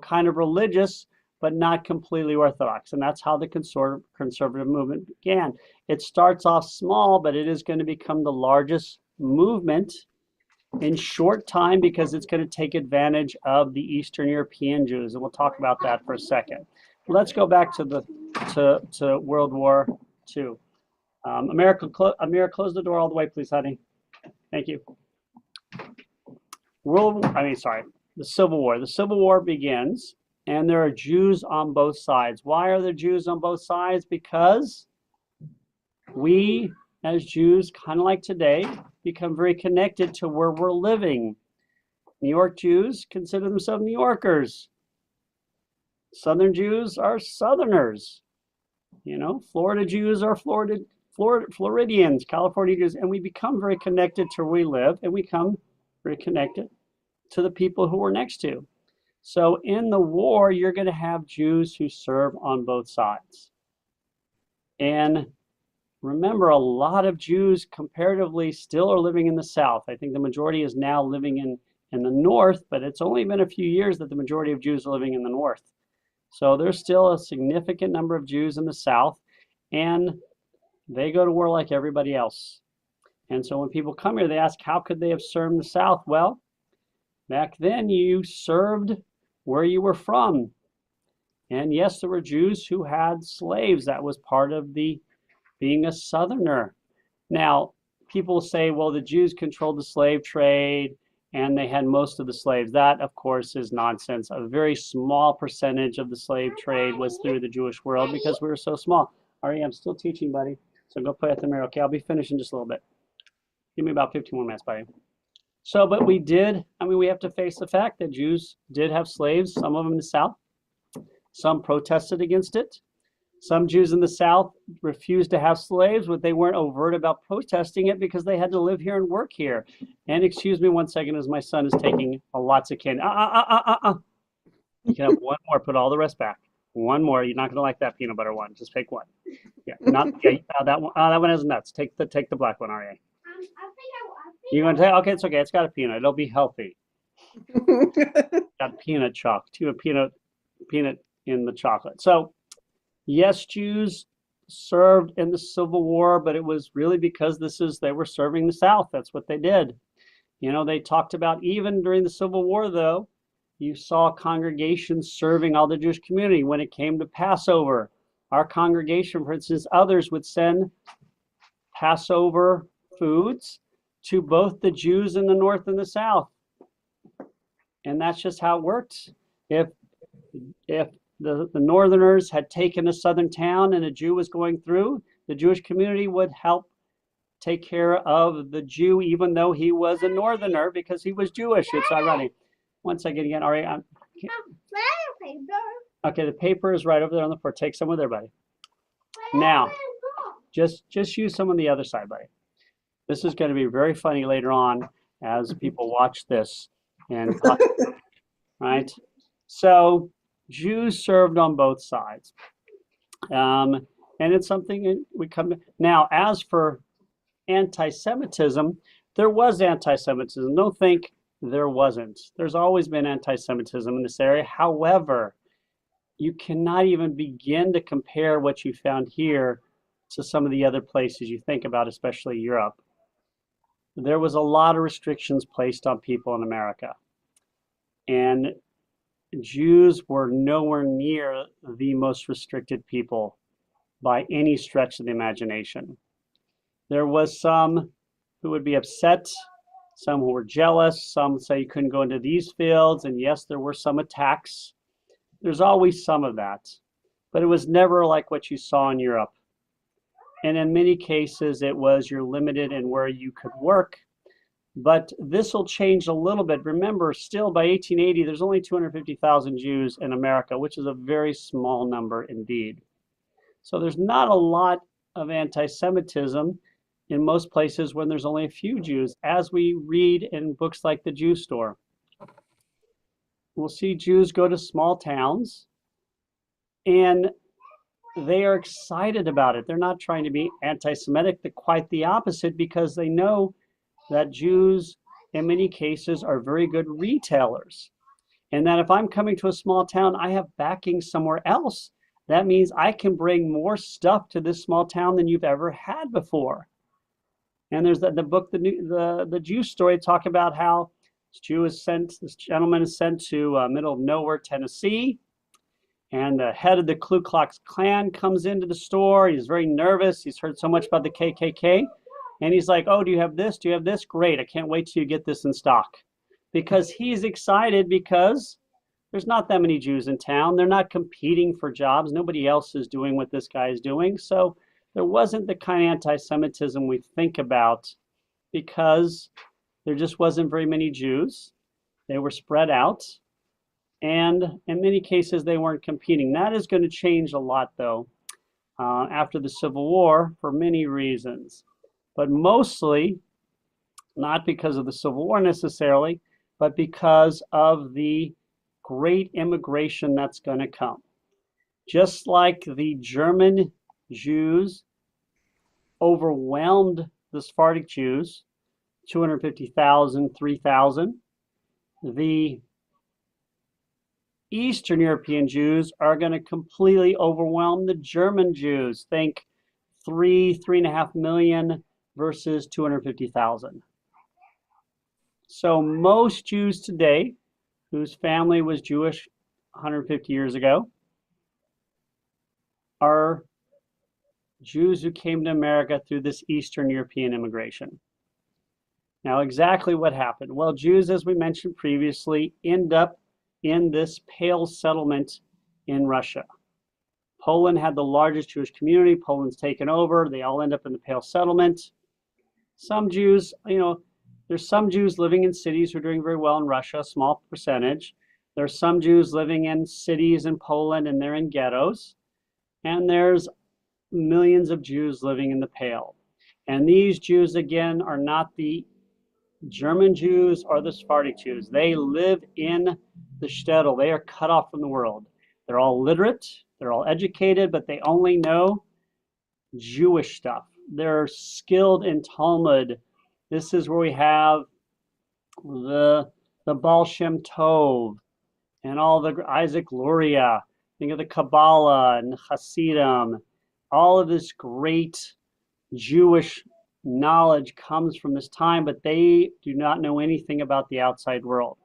kind of religious, but not completely Orthodox? And that's how the conservative movement began. It starts off small, but it is going to become the largest movement in short time because it's going to take advantage of the Eastern European Jews. And we'll talk about that for a second. Let's go back to World War II. Amira, close the door all the way, please, honey. Thank you. The Civil War. The Civil War begins, and there are Jews on both sides. Why are there Jews on both sides? Because we, as Jews, kind of like today, become very connected to where we're living. New York Jews consider themselves New Yorkers. Southern Jews are Southerners. Florida Jews are Floridians, California Jews, and we become very connected to where we live, and we become very connected to the people who we're next to. So in the war, you're going to have Jews who serve on both sides. And remember, a lot of Jews comparatively still are living in the South. I think the majority is now living in the North, but it's only been a few years that the majority of Jews are living in the North. So there's still a significant number of Jews in the South, and they go to war like everybody else. And so when people come here, they ask, how could they have served the South? Well, back then you served where you were from. And yes, there were Jews who had slaves. That was part of being a Southerner. Now, people say, well, the Jews controlled the slave trade and they had most of the slaves. That, of course, is nonsense. A very small percentage of the slave trade was through the Jewish world because we were so small. Ari, I'm still teaching, buddy. So go play at the mirror. Okay, I'll be finished in just a little bit. Give me about 15 more minutes, buddy. So, but we have to face the fact that Jews did have slaves, some of them in the South. Some protested against it. Some Jews in the South refused to have slaves, but they weren't overt about protesting it because they had to live here and work here. And excuse me 1 second as my son is taking lots of candy. You can have one more, put all the rest back. One more. You're not going to like that peanut butter one. Just pick one. Yeah, that one. That one has nuts. Take the black one, Aria. You're going to take? Okay, it's okay. It's got a peanut. It'll be healthy. Got peanut peanut in the chocolate. So, yes, Jews served in the Civil War, but it was really because they were serving the South. That's what they did. You know, they talked about even during the Civil War, though, you saw congregations serving all the Jewish community. When it came to Passover, our congregation, for instance, others would send Passover foods to both the Jews in the North and the South. And that's just how it worked. If the Northerners had taken a Southern town and a Jew was going through, the Jewish community would help take care of the Jew, even though he was a Northerner, because he was Jewish. It's ironic. One second again. All right. Okay, the paper is right over there on the floor. Take some with there, buddy. Now, just use some on the other side, buddy. This is going to be very funny later on as people watch this. And right. So Jews served on both sides. And it's something we come to. Now, as for anti-Semitism, there was anti-Semitism. Don't think there wasn't. There's always been anti-Semitism in this area. However, you cannot even begin to compare what you found here to some of the other places you think about, especially Europe. There was a lot of restrictions placed on people in America. And Jews were nowhere near the most restricted people by any stretch of the imagination. There was some who would be upset, some who were jealous, some say you couldn't go into these fields, and yes, there were some attacks. There's always some of that, but it was never like what you saw in Europe. And in many cases, it was you're limited in where you could work. But this will change a little bit. Remember, still by 1880, there's only 250,000 Jews in America, which is a very small number indeed. So there's not a lot of anti-Semitism in most places when there's only a few Jews, as we read in books like The Jew Store. We'll see Jews go to small towns, and they are excited about it. They're not trying to be anti-Semitic, they're quite the opposite, because they know that Jews, in many cases, are very good retailers. And that if I'm coming to a small town, I have backing somewhere else. That means I can bring more stuff to this small town than you've ever had before. And there's the book, the Jew Story, talk about how this gentleman is sent to middle of nowhere, Tennessee. And the head of the Ku Klux Klan comes into the store. He's very nervous. He's heard so much about the KKK. And he's like, oh, do you have this? Do you have this? Great. I can't wait till you get this in stock. Because he's excited because there's not that many Jews in town. They're not competing for jobs. Nobody else is doing what this guy is doing. So there wasn't the kind of anti-Semitism we think about because there just wasn't very many Jews. They were spread out. And in many cases, they weren't competing. That is going to change a lot, though, after the Civil War for many reasons. But mostly, not because of the Civil War necessarily, but because of the great immigration that's going to come. Just like the German Jews overwhelmed the Sephardic Jews, 250,000, 3,000, the Eastern European Jews are going to completely overwhelm the German Jews. Think 3.5 million versus 250,000. So most Jews today, whose family was Jewish 150 years ago, are Jews who came to America through this Eastern European immigration. Now, exactly what happened? Well, Jews, as we mentioned previously, end up in this Pale settlement in Russia. Poland had the largest Jewish community. Poland's taken over. They all end up in the Pale settlement. Some Jews, there's some Jews living in cities who are doing very well in Russia, a small percentage. There's some Jews living in cities in Poland, and they're in ghettos. And there's millions of Jews living in the Pale. And these Jews, again, are not the German Jews or the Sephardic Jews. They live in the shtetl. They are cut off from the world. They're all literate, they're all educated, but they only know Jewish stuff. They're skilled in Talmud. This is where we have the Baal Shem Tov and all the Isaac Luria. Think of the Kabbalah and Hasidim all of this great Jewish knowledge comes from this time, but they do not know anything about the outside world.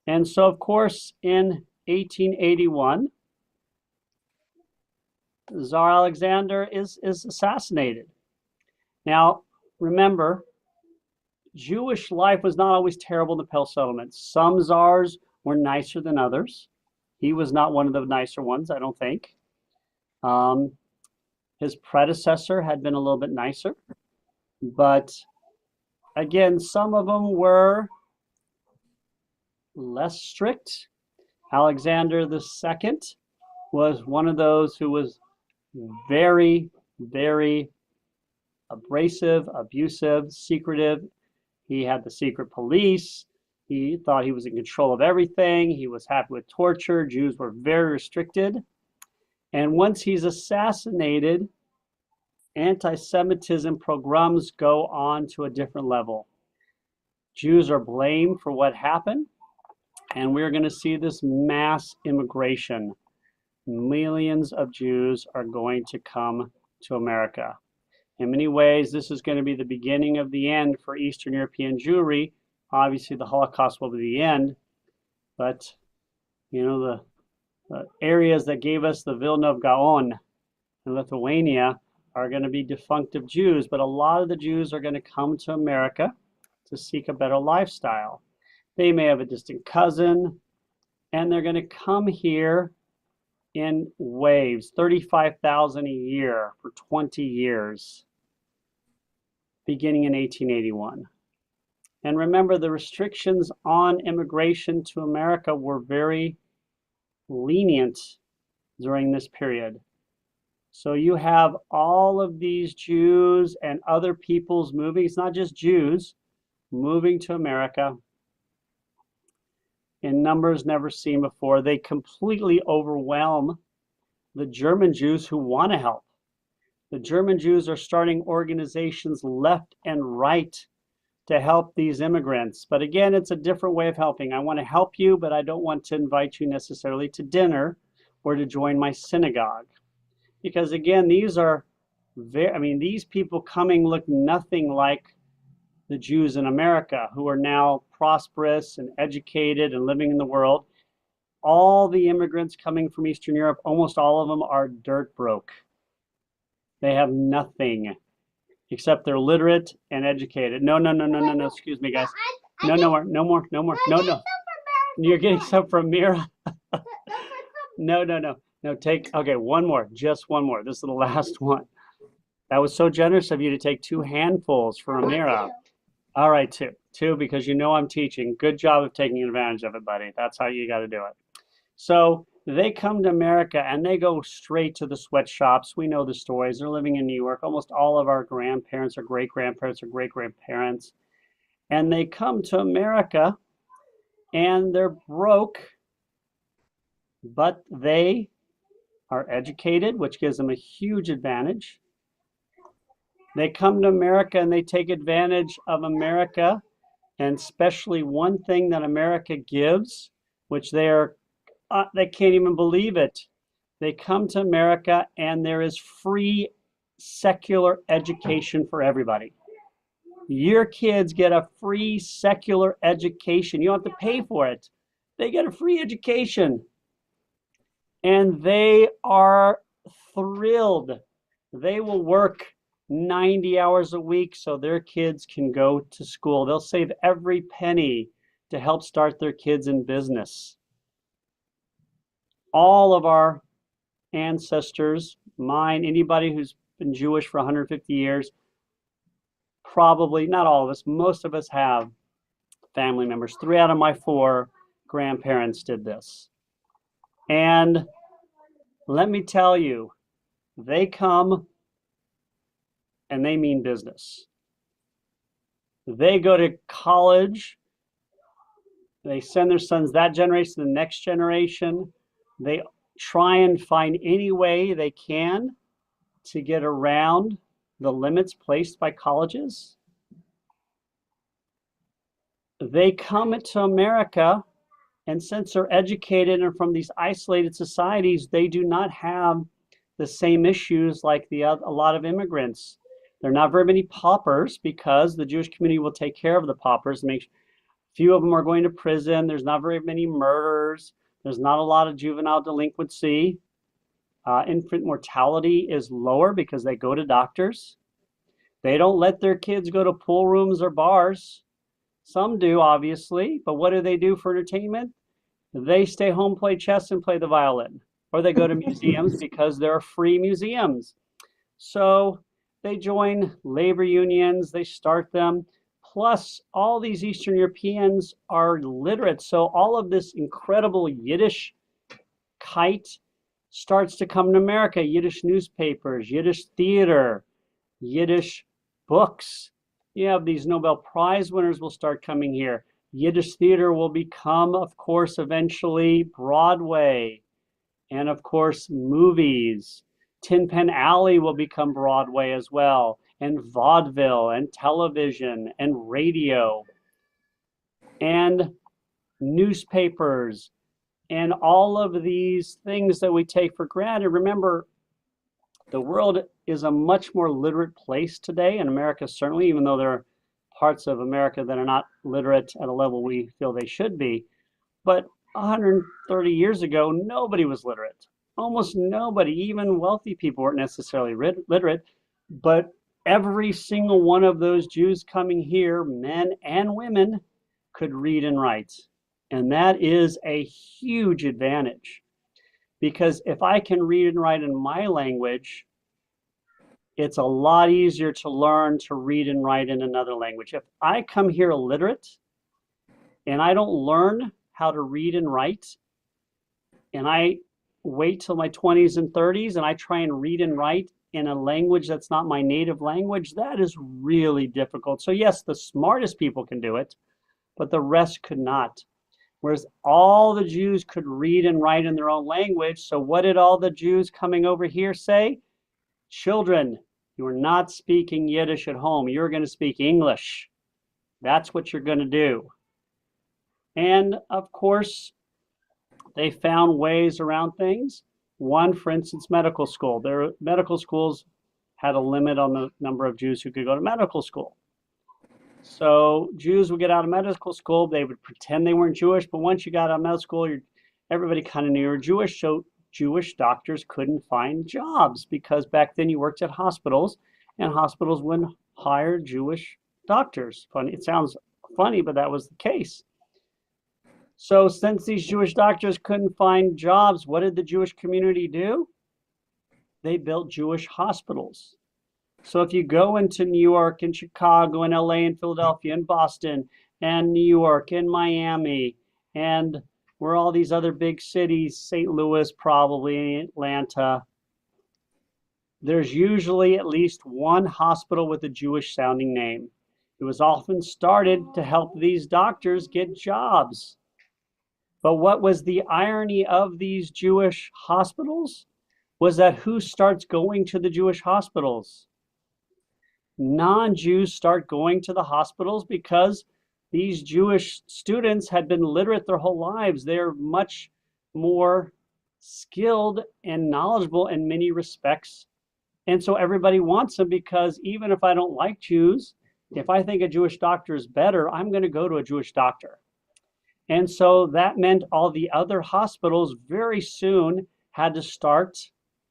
And so, of course, in 1881, Tsar Alexander is assassinated. Now, remember, Jewish life was not always terrible in the Pale settlements. Some czars were nicer than others. He was not one of the nicer ones, I don't think. His predecessor had been a little bit nicer. But again, some of them were less strict. Alexander II was one of those who was very, very abrasive, abusive, secretive. He had the secret police. He thought he was in control of everything. He was happy with torture. Jews were very restricted. And once he's assassinated, anti-Semitism pogroms go on to a different level. Jews are blamed for what happened, and we're going to see this mass immigration. Millions of Jews are going to come to America. In many ways, this is going to be the beginning of the end for Eastern European Jewry. Obviously, the Holocaust will be the end, but you know, the areas that gave us the Vilna of Gaon in Lithuania are going to be defunct of Jews, but a lot of the Jews are going to come to America to seek a better lifestyle. They may have a distant cousin, and they're going to come here in waves, 35,000 a year for 20 years, beginning in 1881. And remember, the restrictions on immigration to America were very lenient during this period. So you have all of these Jews and other peoples moving. It's not just Jews moving to America in numbers never seen before. They completely overwhelm the German Jews who want to help. The German Jews are starting organizations left and right to help these immigrants. But again, it's a different way of helping. I want to help you, but I don't want to invite you necessarily to dinner or to join my synagogue. Because again, these are these people coming look nothing like the Jews in America who are now prosperous and educated and living in the world. All the immigrants coming from Eastern Europe, almost all of them are dirt broke. They have nothing except they're literate and educated. No, excuse me, guys. No more. You're getting some from Mira. No, take, okay, one more, just one more. This is the last one. That was so generous of you to take 2 handfuls for Amira. All right, two, because you know I'm teaching. Good job of taking advantage of it, buddy. That's how you got to do it. So they come to America and they go straight to the sweatshops. We know the stories. They're living in New York. Almost all of our grandparents or great-grandparents or great-grandparents. And they come to America and they're broke, but they are educated, which gives them a huge advantage. They come to America and they take advantage of America, and especially one thing that America gives, which they can't even believe it. They come to America and there is free secular education for everybody. Your kids get a free secular education. You don't have to pay for it. They get a free education. And they are thrilled. They will work 90 hours a week so their kids can go to school. They'll save every penny to help start their kids in business. All of our ancestors, mine, anybody who's been Jewish for 150 years, probably, not all of us, most of us have family members. 3 out of my 4 grandparents did this. And let me tell you, they come and they mean business. They go to college. They send their sons that generation to the next generation. They try and find any way they can to get around the limits placed by colleges. They come to America, and since they're educated and from these isolated societies, they do not have the same issues like a lot of immigrants. There are not very many paupers because the Jewish community will take care of the paupers. Few of them are going to prison. There's not very many murders. There's not a lot of juvenile delinquency. Infant mortality is lower because they go to doctors. They don't let their kids go to pool rooms or bars. Some do, obviously, but what do they do for entertainment? They stay home, play chess, and play the violin. Or they go to museums because there are free museums. So they join labor unions, they start them. Plus, all these Eastern Europeans are literate. So all of this incredible Yiddish kite starts to come to America. Yiddish newspapers, Yiddish theater, Yiddish books. You have these Nobel Prize winners will start coming here. Yiddish theater will become, of course, eventually Broadway. And of course, movies. Tin Pan Alley will become Broadway as well. And vaudeville and television and radio and newspapers and all of these things that we take for granted. Remember, the world is a much more literate place today, in America certainly, even though there are parts of America that are not literate at a level we feel they should be. But 130 years ago, nobody was literate. Almost nobody, even wealthy people weren't necessarily literate, but every single one of those Jews coming here, men and women, could read and write. And that is a huge advantage. Because if I can read and write in my language, it's a lot easier to learn to read and write in another language. If I come here illiterate and I don't learn how to read and write, and I wait till my 20s and 30s and I try and read and write in a language that's not my native language, that is really difficult. So yes, the smartest people can do it, but the rest could not. Whereas all the Jews could read and write in their own language. So what did all the Jews coming over here say? Children, you are not speaking Yiddish at home. You're going to speak English. That's what you're going to do. And of course, they found ways around things. One, for instance, medical school. Their medical schools had a limit on the number of Jews who could go to medical school. So Jews would get out of medical school, they would pretend they weren't Jewish, but once you got out of medical school, everybody kind of knew you were Jewish, so Jewish doctors couldn't find jobs because back then you worked at hospitals and hospitals wouldn't hire Jewish doctors. Funny, it sounds funny, but that was the case. So since these Jewish doctors couldn't find jobs, what did the Jewish community do? They built Jewish hospitals. So if you go into New York and Chicago and LA and Philadelphia and Boston and New York and Miami and where all these other big cities, St. Louis, probably Atlanta, there's usually at least one hospital with a Jewish sounding name. It was often started to help these doctors get jobs. But what was the irony of these Jewish hospitals was that who starts going to the Jewish hospitals? Non-Jews start going to the hospitals because these Jewish students had been literate their whole lives. They're much more skilled and knowledgeable in many respects. And so everybody wants them because even if I don't like Jews, if I think a Jewish doctor is better, I'm going to go to a Jewish doctor. And so that meant all the other hospitals very soon had to start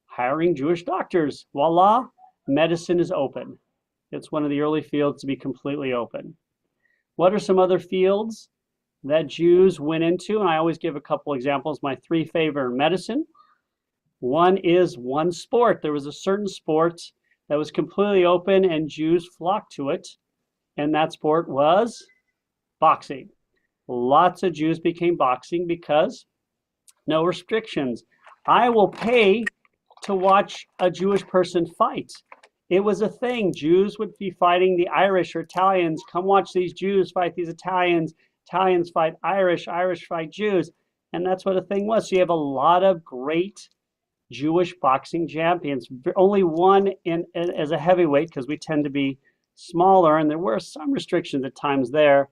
hiring Jewish doctors. Voila, medicine is open. It's one of the early fields to be completely open. What are some other fields that Jews went into? And I always give a couple examples. My three favorite: medicine. One is one sport. There was a certain sport that was completely open and Jews flocked to it. And that sport was boxing. Lots of Jews became boxing because no restrictions. I will pay to watch a Jewish person fight. It was a thing. Jews would be fighting the Irish or Italians. Come watch these Jews fight these Italians. Italians fight Irish. Irish fight Jews. And that's what a thing was. So you have a lot of great Jewish boxing champions. Only one as a heavyweight because we tend to be smaller. And there were some restrictions at times there.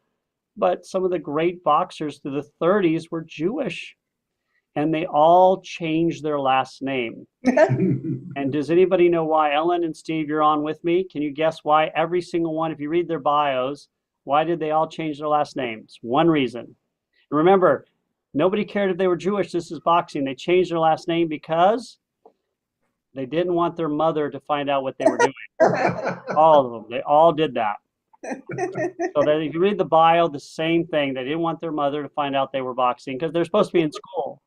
But some of the great boxers through the 30s were Jewish. and they all changed their last name. And does anybody know why? Ellen and Steve, you're on with me. Can you guess why? Every single one, if you read their bios, why did they all change their last names? One reason. And remember, nobody cared if they were Jewish. This is boxing. They changed their last name because they didn't want their mother to find out what they were doing. All of them. They all did that. So that if you read the bio, the same thing. They didn't want their mother to find out they were boxing because they're supposed to be in school.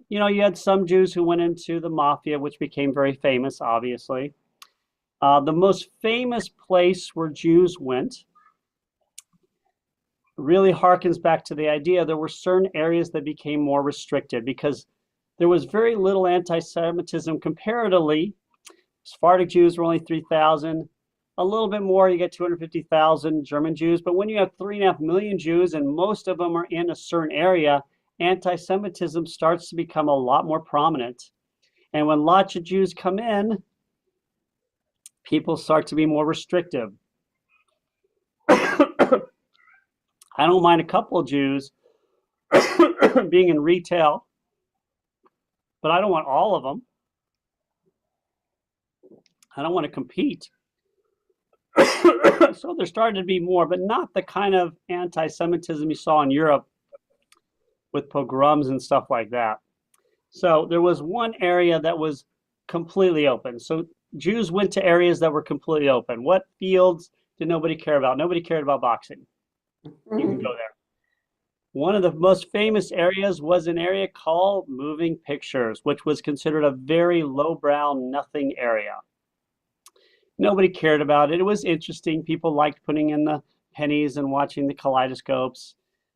You know, you had some Jews who went into the mafia, which became very famous, obviously. The most famous place where Jews went really harkens back to the idea there were certain areas that became more restricted because there was very little anti-Semitism comparatively. Sephardic Jews were only 3,000. A little bit more, you get 250,000 German Jews. But when you have 3.5 million Jews and most of them are in a certain area, anti-Semitism starts to become a lot more prominent. And when lots of Jews come in, people start to be more restrictive. I don't mind a couple of Jews being in retail, but I don't want all of them. I don't want to compete. So there started to be more, but not the kind of anti-Semitism you saw in Europe with pogroms and stuff like that. So there was one area that was completely open. So Jews went to areas that were completely open. What fields did nobody care about? Nobody cared about boxing. You can go there. One of the most famous areas was an area called moving pictures, which was considered a very lowbrow, nothing area. Nobody cared about it. It was interesting. People liked putting in the pennies and watching the kaleidoscopes,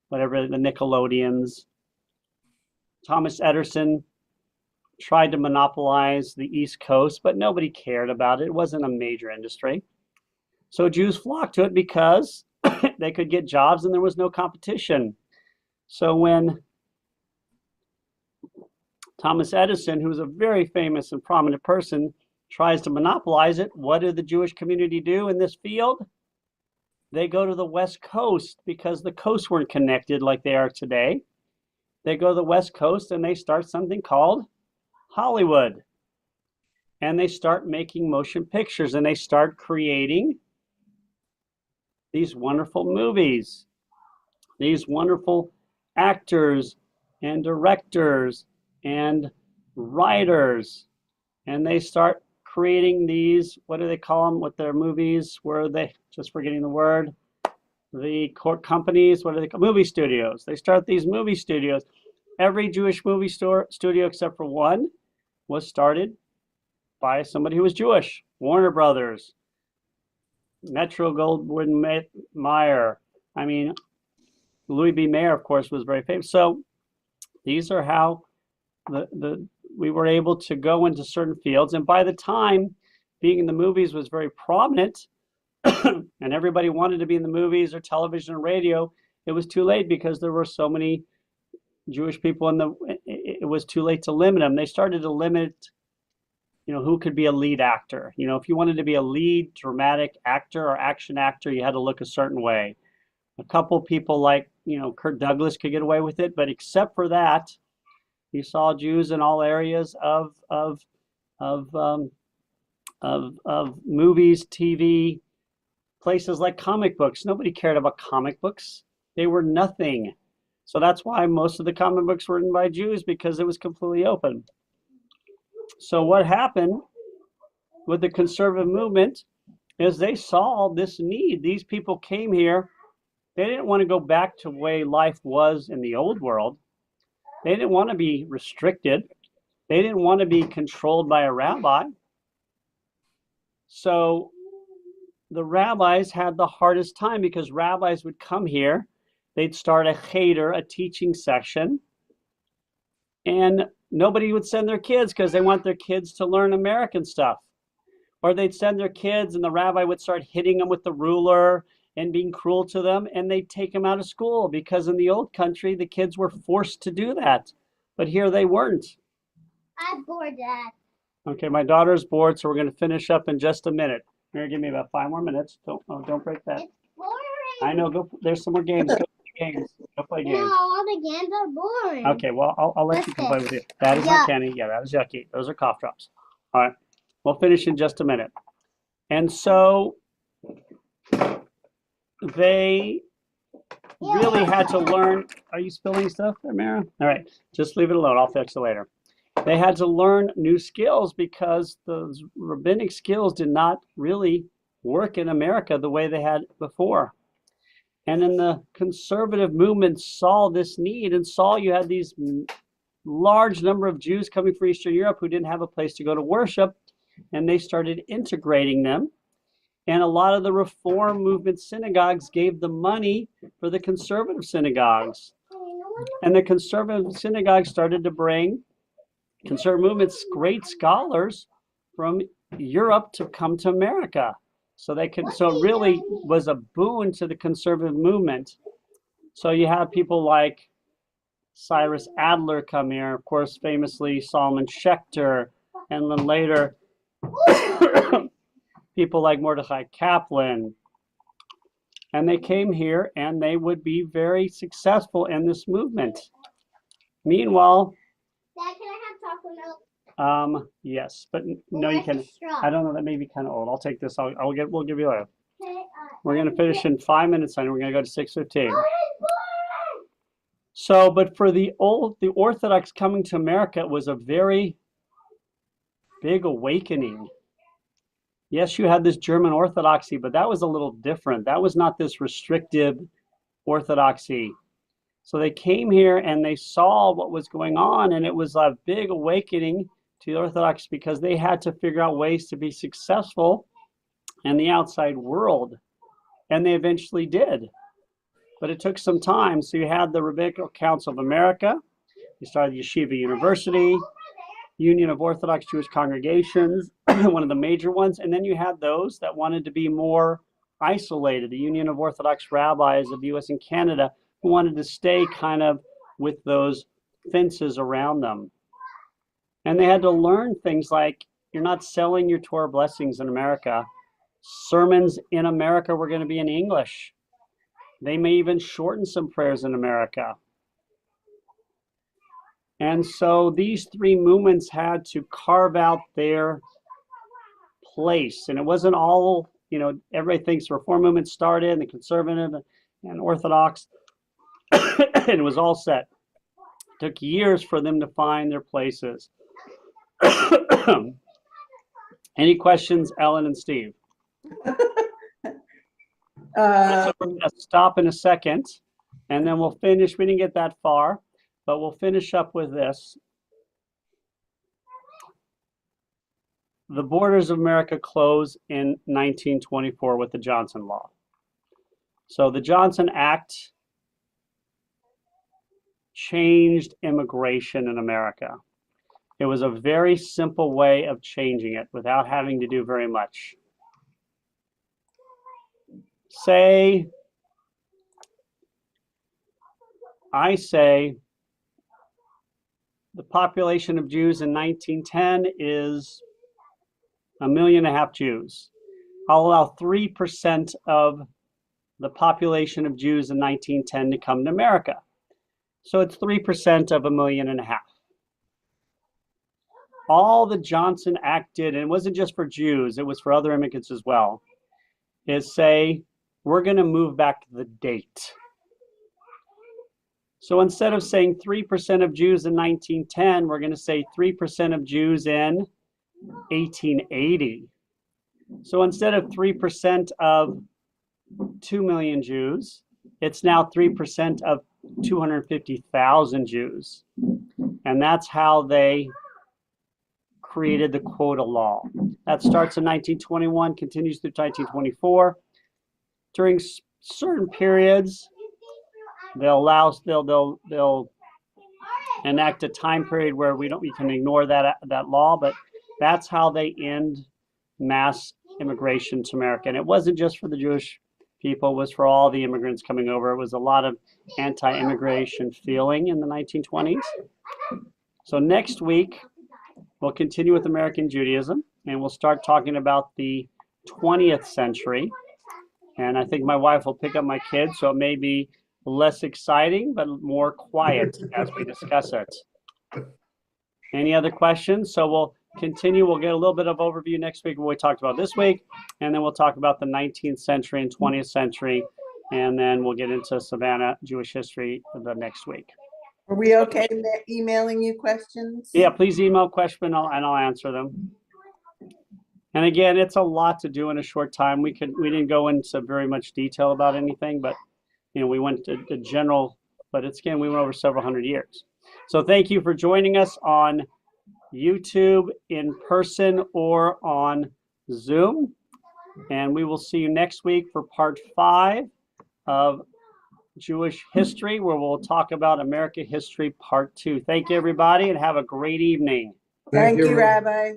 whatever, the Nickelodeons. Thomas Edison tried to monopolize the East Coast, but nobody cared about it. It wasn't a major industry. So Jews flocked to it because they could get jobs and there was no competition. So when Thomas Edison, who was a very famous and prominent person, tries to monopolize it, what did the Jewish community do in this field? They go to the West Coast because the coasts weren't connected like they are today. They go to the West Coast and they start something called Hollywood. And they start making motion pictures and they start creating these wonderful movies, these wonderful actors and directors and writers. And they start creating these, what do they call them with their movies? Where they, just forgetting the word, the court companies, what are they called? Movie studios. They start these movie studios. Every Jewish movie studio except for one was started by somebody who was Jewish. Warner Brothers, Metro Goldwyn Mayer. I mean, Louis B. Mayer, of course, was very famous. So these are how we were able to go into certain fields. And by the time being in the movies was very prominent and everybody wanted to be in the movies or television or radio, it was too late because there were so many Jewish people it was too late to limit them. They started to limit, you know, who could be a lead actor. You know, if you wanted to be a lead dramatic actor or action actor, you had to look a certain way. A couple people like, you know, Kirk Douglas could get away with it, but except for that, you saw Jews in all areas of movies, TV, places like comic books. Nobody cared about comic books. They were nothing. So that's why most of the comic books were written by Jews, because it was completely open. So what happened with the conservative movement is they saw this need. These people came here. They didn't want to go back to the way life was in the old world. They didn't want to be restricted. They didn't want to be controlled by a rabbi. So the rabbis had the hardest time because rabbis would come here. They'd start a cheder, a teaching section, and nobody would send their kids because they want their kids to learn American stuff. Or they'd send their kids and the rabbi would start hitting them with the ruler and being cruel to them, and they'd take them out of school because in the old country, the kids were forced to do that. But here they weren't. I'm bored, Dad. Okay, my daughter's bored, so we're going to finish up in just a minute. Mary, give me about 5 more minutes. Don't break that. It's boring. I know, go. There's some more games. Go games. Go play No, games. all the games are boring. Okay, well, I'll let you What's play this? with you. That is Yuck. not candy. Yeah, that is yucky. Those are cough drops. All right, we'll finish in just a minute. And so they really had to learn. Are you spilling stuff there, Mara? All right, just leave it alone. I'll fix it later. They had to learn new skills because those rabbinic skills did not really work in America the way they had before. And then the conservative movement saw this need and saw you had these large number of Jews coming from Eastern Europe who didn't have a place to go to worship, and they started integrating them. And a lot of the Reform movement synagogues gave the money for the conservative synagogues. And the conservative synagogues started to bring conservative movement's great scholars from Europe to come to America. So it really was a boon to the conservative movement. So you have people like Cyrus Adler come here, of course, famously Solomon Schechter, and then later people like Mordecai Kaplan. And they came here and they would be very successful in this movement. Meanwhile, Dad, can I have chocolate milk? yes, but no, you can. I don't know, that may be kind of old. I'll take this. We'll give you a. We're going to finish in 5 minutes, and we're going to go to 6:15. So, but for the Orthodox coming to America, it was a very big awakening. Yes, you had this German Orthodoxy, but that was a little different. That was not this restrictive Orthodoxy. So they came here and they saw what was going on, and it was a big awakening to the Orthodox because they had to figure out ways to be successful in the outside world, and they eventually did. But it took some time. So you had the Rabbinical Council of America, you started Yeshiva University, Union of Orthodox Jewish Congregations, one of the major ones, and then you had those that wanted to be more isolated, the Union of Orthodox Rabbis of the US and Canada, who wanted to stay kind of with those fences around them. And they had to learn things like, you're not selling your Torah blessings in America. Sermons in America were going to be in English. They may even shorten some prayers in America. And so these three movements had to carve out their place. And it wasn't all, everybody thinks the Reform movement started, and the conservative and Orthodox, and it was all set. It took years for them to find their places. Any questions, Ellen and Steve? So we're going to stop in a second, and then we'll finish. We didn't get that far, but we'll finish up with this. The borders of America close in 1924 with the Johnson Law. So the Johnson Act changed immigration in America. It was a very simple way of changing it without having to do very much. I say the population of Jews in 1910 is 1.5 million Jews. I'll allow 3% of the population of Jews in 1910 to come to America. So it's 3% of 1.5 million. All the Johnson Act did, and it wasn't just for Jews, it was for other immigrants as well, is say, we're going to move back the date. So instead of saying 3% of Jews in 1910, we're going to say 3% of Jews in 1880. So instead of 3% of 2 million Jews, it's now 3% of 250,000 Jews. And that's how they created the quota law. That starts in 1921, continues through 1924. During certain periods, they'll enact a time period where we can ignore that law, but that's how they end mass immigration to America. And it wasn't just for the Jewish people, it was for all the immigrants coming over. It was a lot of anti-immigration feeling in the 1920s. So next week, we'll continue with American Judaism, and we'll start talking about the 20th century. And I think my wife will pick up my kids, so it may be a less exciting, but more quiet as we discuss it. Any other questions? So we'll continue. We'll get a little bit of overview next week of what we talked about this week, and then we'll talk about the 19th century and 20th century, and then we'll get into Savannah Jewish history the next week. Are we okay emailing you questions? Yeah, please email questions and I'll answer them. And again, it's a lot to do in a short time. We didn't go into very much detail about anything, but we went to the general, but we went over several hundred years. So thank you for joining us on YouTube, in person, or on Zoom. And we will see you next week for part 5 of Jewish history, where we'll talk about American history part 2. Thank you, everybody, and have a great evening. Thank you, Rabbi.